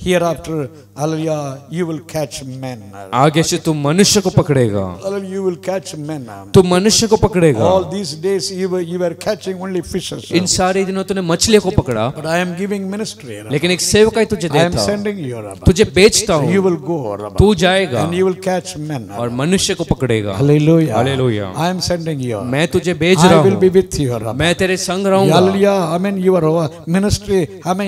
hereafter, hallelujah, you will catch men. आगे से तू मनुष्य को पकड़ेगा, Hallelujah, you will catch men. तू मनुष्य को पकड़ेगा। All these days you were catching only fishes. इन सारे दिनों तूने मछलियों को पकड़ा, But I am giving ministry. लेकिन एक सेवकाई तुझे I am देता, sending you. तुझे बेचता You हूँ, will go. तू जाएगा And you will catch men. और मनुष्य को पकड़ेगा। Hallelujah. Hallelujah. I am sending you. मैं तुझे भेज I रहा will be हूँ, with you. मैं तेरे संग रहूंगा। Hallelujah. Your ministry,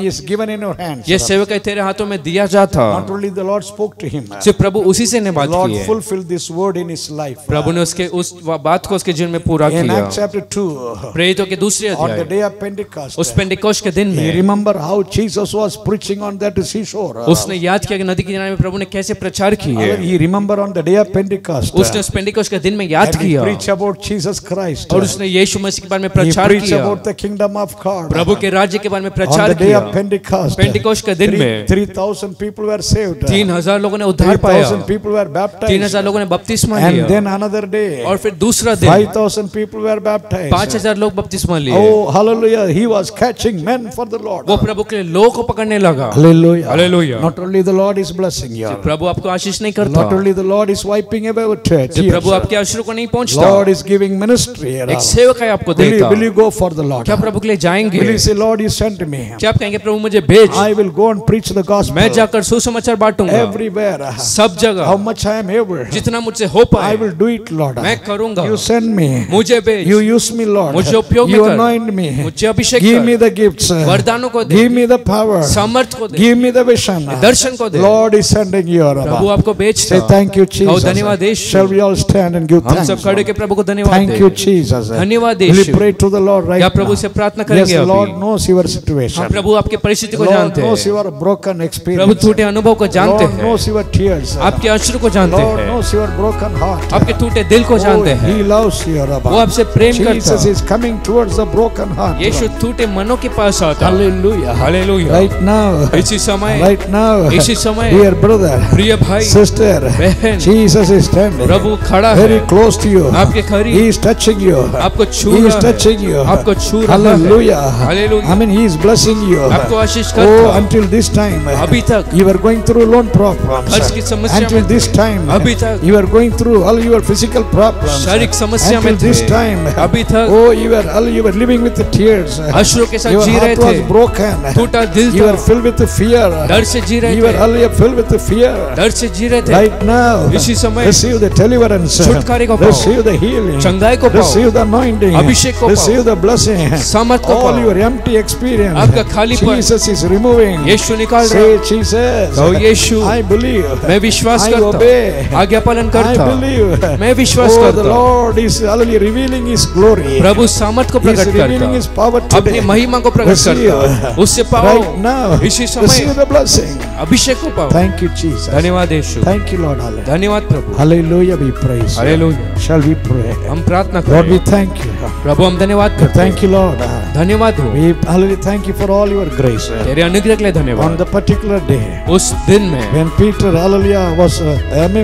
is given in your hands. ये सेवकाई तेरे हाथों में दिया जाता। Not only the Lord spoke to him. सिर्फ प्रभु उसी से ने The बात Lord की है। fulfilled this word in his life. प्रभु ने उसके उस बात को उसके जीवन में पूरा In किया। Acts chapter 2, प्रेरितों के दूसरे on the अध्याय, day of Pentecost, उस पेंटिकोस्ट के दिन you में remember how Jesus was preaching on that seashore. उसने याद किया कि नदी के किनारे में प्रभु ने कैसे प्रचार किए। He remember on the day of Pentecost. उसने उस पेंटिकोस्ट के दिन में याद And he किया preached about Jesus Christ. और उसने यीशु मसीह के बारे में He प्रचार preached किया, about the kingdom of God. प्रभु के राज्य के बारे में On प्रचार the day किया। of Pentecost, पेंटिकोस्ट के दिन में 3,000 people were saved. 3,000 लोगों ने उद्धार पाया, 3,000 people were baptized. 3,000 लोगों ने बपतिस्मा And लिया, then another day, और फिर दूसरा दिन 5,000 people were baptized. 5,000 लोग बपतिस्मा लिए। Oh, hallelujah. He was catching men for the Lord. वो प्रभु के लिए लोगों को पकड़ने लगा। Hallelujah. Hallelujah. Not only the Lord is blessing you. प्रभु आपको आशीष नहीं Not करता, only the Lord is wiping away our tears. प्रभु आपके अश्रु को नहीं पहुंचता, Lord is giving ministry. एक सेवकाई आपको देता। Will you go for the Lord? क्या प्रभु के लिए जाएंगे? Will you say, Lord, you sent me. क्या आप कहेंगे प्रभु मुझे भेज, I will go and preach the gospel. मैं जाकर सुसमाचार बांटूंगा Everywhere. सब How जगह, much I am able. जितना मुझसे हो I पाए will do it, Lord. मैं करूंगा। You send me. मुझे भेज, You use me, Lord. मुझे उपयोग में You कर, anoint me. मुझे अभिषेक Give me कर, the gifts. वरदानों को दे, Give me the power. सामर्थ को दे, Give me the vision. दर्शन को दे। Lord is sending you. प्रभु आपको भेजता। Say thank you, कहो Jesus. धन्यवाद यीशु। Shall we all stand and give हम thanks? सब खड़े के प्रभु को धन्यवाद Thank you, दें। Jesus. धन्यवाद Will you Yeshu. pray to the Lord right क्या now? प्रभु से प्रार्थना Yes, करेंगे the अभी? Lord knows your situation. हम प्रभु आपके परिस्थिति को Lord जानते knows हैं, your broken प्रभु experience. टूटे अनुभव को जानते Lord हैं, knows your tears. आपके अश्रु को जानते Lord हैं, knows your broken heart. आपके टूटे दिल को जानते Oh, हैं। He loves you, Rabbi. वो आपसे प्रेम करता Jesus है। is coming towards the broken heart. यीशु टूटे मनों के पास आता है। Hallelujah. हालेलुया। Right now. इसी समय, Right now. इसी समय, Dear brother. प्रिय भाई, Sister. बहन, Jesus is standing. प्रभु खड़ा Very है, close to you. आपके He करीब, is touching you. आपको छू He is रहा है, touching you. आपको छू रहा है। Hallelujah. Hallelujah. I mean, He is blessing you. आपको आशीष Oh, करता है। until this time, अभी तक you were going through loan problems. खर्च की समस्या Until में this time, अभी तक you were going through all your physical problems. शारीरिक समस्या में Until this थे, time, अभी तक oh, you were living with the tears. अश्रु के साथ Your जी रहे heart was थे, broken. टूटा दिल You था, were filled with the fear. डर से जी रहे You were थे, all filled with the fear. डर से जी रहे थे। Right now, इसी समय receive the deliverance. छुटकारे को पाओ, Receive the healing. चंगाई को पाओ, Receive the anointing. अभिषेक को पाओ, Receive the blessing. सामर्थ को All पाओ, your empty experience. आपका खालीपन Jesus is removing. यीशु निकाल रहा Say, है। Jesus, कहो यीशु, I believe. मैं विश्वास I करता, obey. आज्ञा पालन I करता, believe. मैं विश्वास Oh, the करता। Lord is hallelujah, revealing His glory. प्रभु सामर्थ को He is प्रकट revealing His करता, power अपनी today. महिमा को प्रकट Receive. करता, उससे पाओ, Right now, इसी समय receive the blessing. अभिषेक को पाओ। Thank you, Jesus. धन्यवाद यीशु, Thank you, Lord. Hallelujah. धन्यवाद प्रभु। Hallelujah, we praise you. Hallelujah. Shall we pray? हम प्रार्थना Lord, we करें। thank you. प्रभु हम धन्यवाद करते हैं। Thank you, Lord. धन्यवाद हो, We hallelujah, thank you for all your grace. तेरे अनुग्रह के लिए On धन्यवाद। the particular day उस दिन में when Peter, hallelujah, was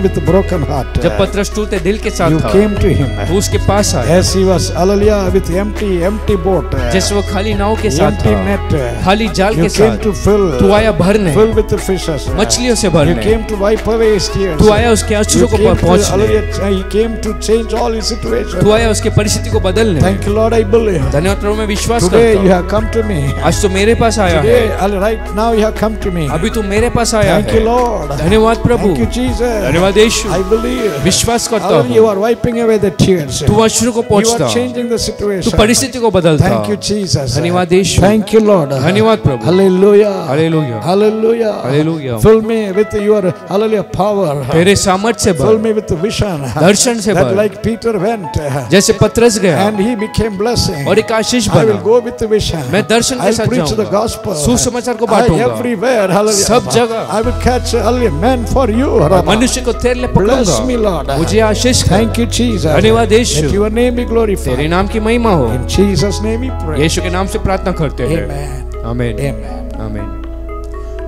with a broken heart, जब पतरस टूटे दिल के you साथ था, came to him वो उसके पास आया, as he was, hallelujah, with empty boat, जैसे वो खाली नाव के साथ empty था, net. खाली जाल You के came साथ, to fill, तू आया भरने, fill with the fishes. मछलियों से You भरने, came to wipe away his tears. तू आया उसके अश्रु You को came to, पहुंचने, hallelujah, he came to change all his situation. तू आया उसके परिस्थिति को बदलने। Thank you, Lord, I believe. धन्यवाद प्रभु, मैं विश्वास Today you करता हूँ। have come to me. आज तो मेरे पास आया है, Today, right now you have come to me. अभी तू मेरे पास बरसाया Thank you, है। Lord. धन्यवाद प्रभु, Thank you, Jesus. धन्यवाद यीशु। I believe. विश्वास करता Hallelujah, you हूँ are wiping away the tears. तू अश्रु को You पोंछता, are changing the तू situation. परिस्थिति को बदलता। Thank you, Jesus. धन्यवाद यीशु। Thank you, Lord. धन्यवाद प्रभु। Hallelujah. Hallelujah, Hallelujah. Hallelujah. Fill me with your hallelujah power. तेरे सामर्थ्य से Fill भर, me with the vision. दर्शन से That भर, like Peter went जैसे पतरस गया and he became blessing. और एक आशीष I will बना। go with the vision. मैं दर्शन के I'll साथ preach the जाऊंगा, gospel. सुसमाचार को I बांटूंगा, everywhere. Hallelujah. सब जगह। I will catch hallelujah men for you. मनुष्य को तेरे लिए Bless me, पकड़ूंगा, Lord. मुझे आशीष कर। Thank you, Jesus. धन्यवाद यीशु। Let your name be तेरे glorified. नाम की महिमा हो। In Jesus' name we pray. यीशु के नाम से प्रार्थना करते हैं। Amen. आमीन, Amen. आमीन।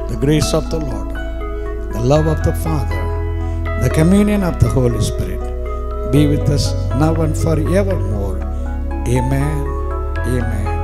The grace of the Lord, the love of the Father, the communion of the Holy Spirit be with us now and forevermore. Amen. Amen.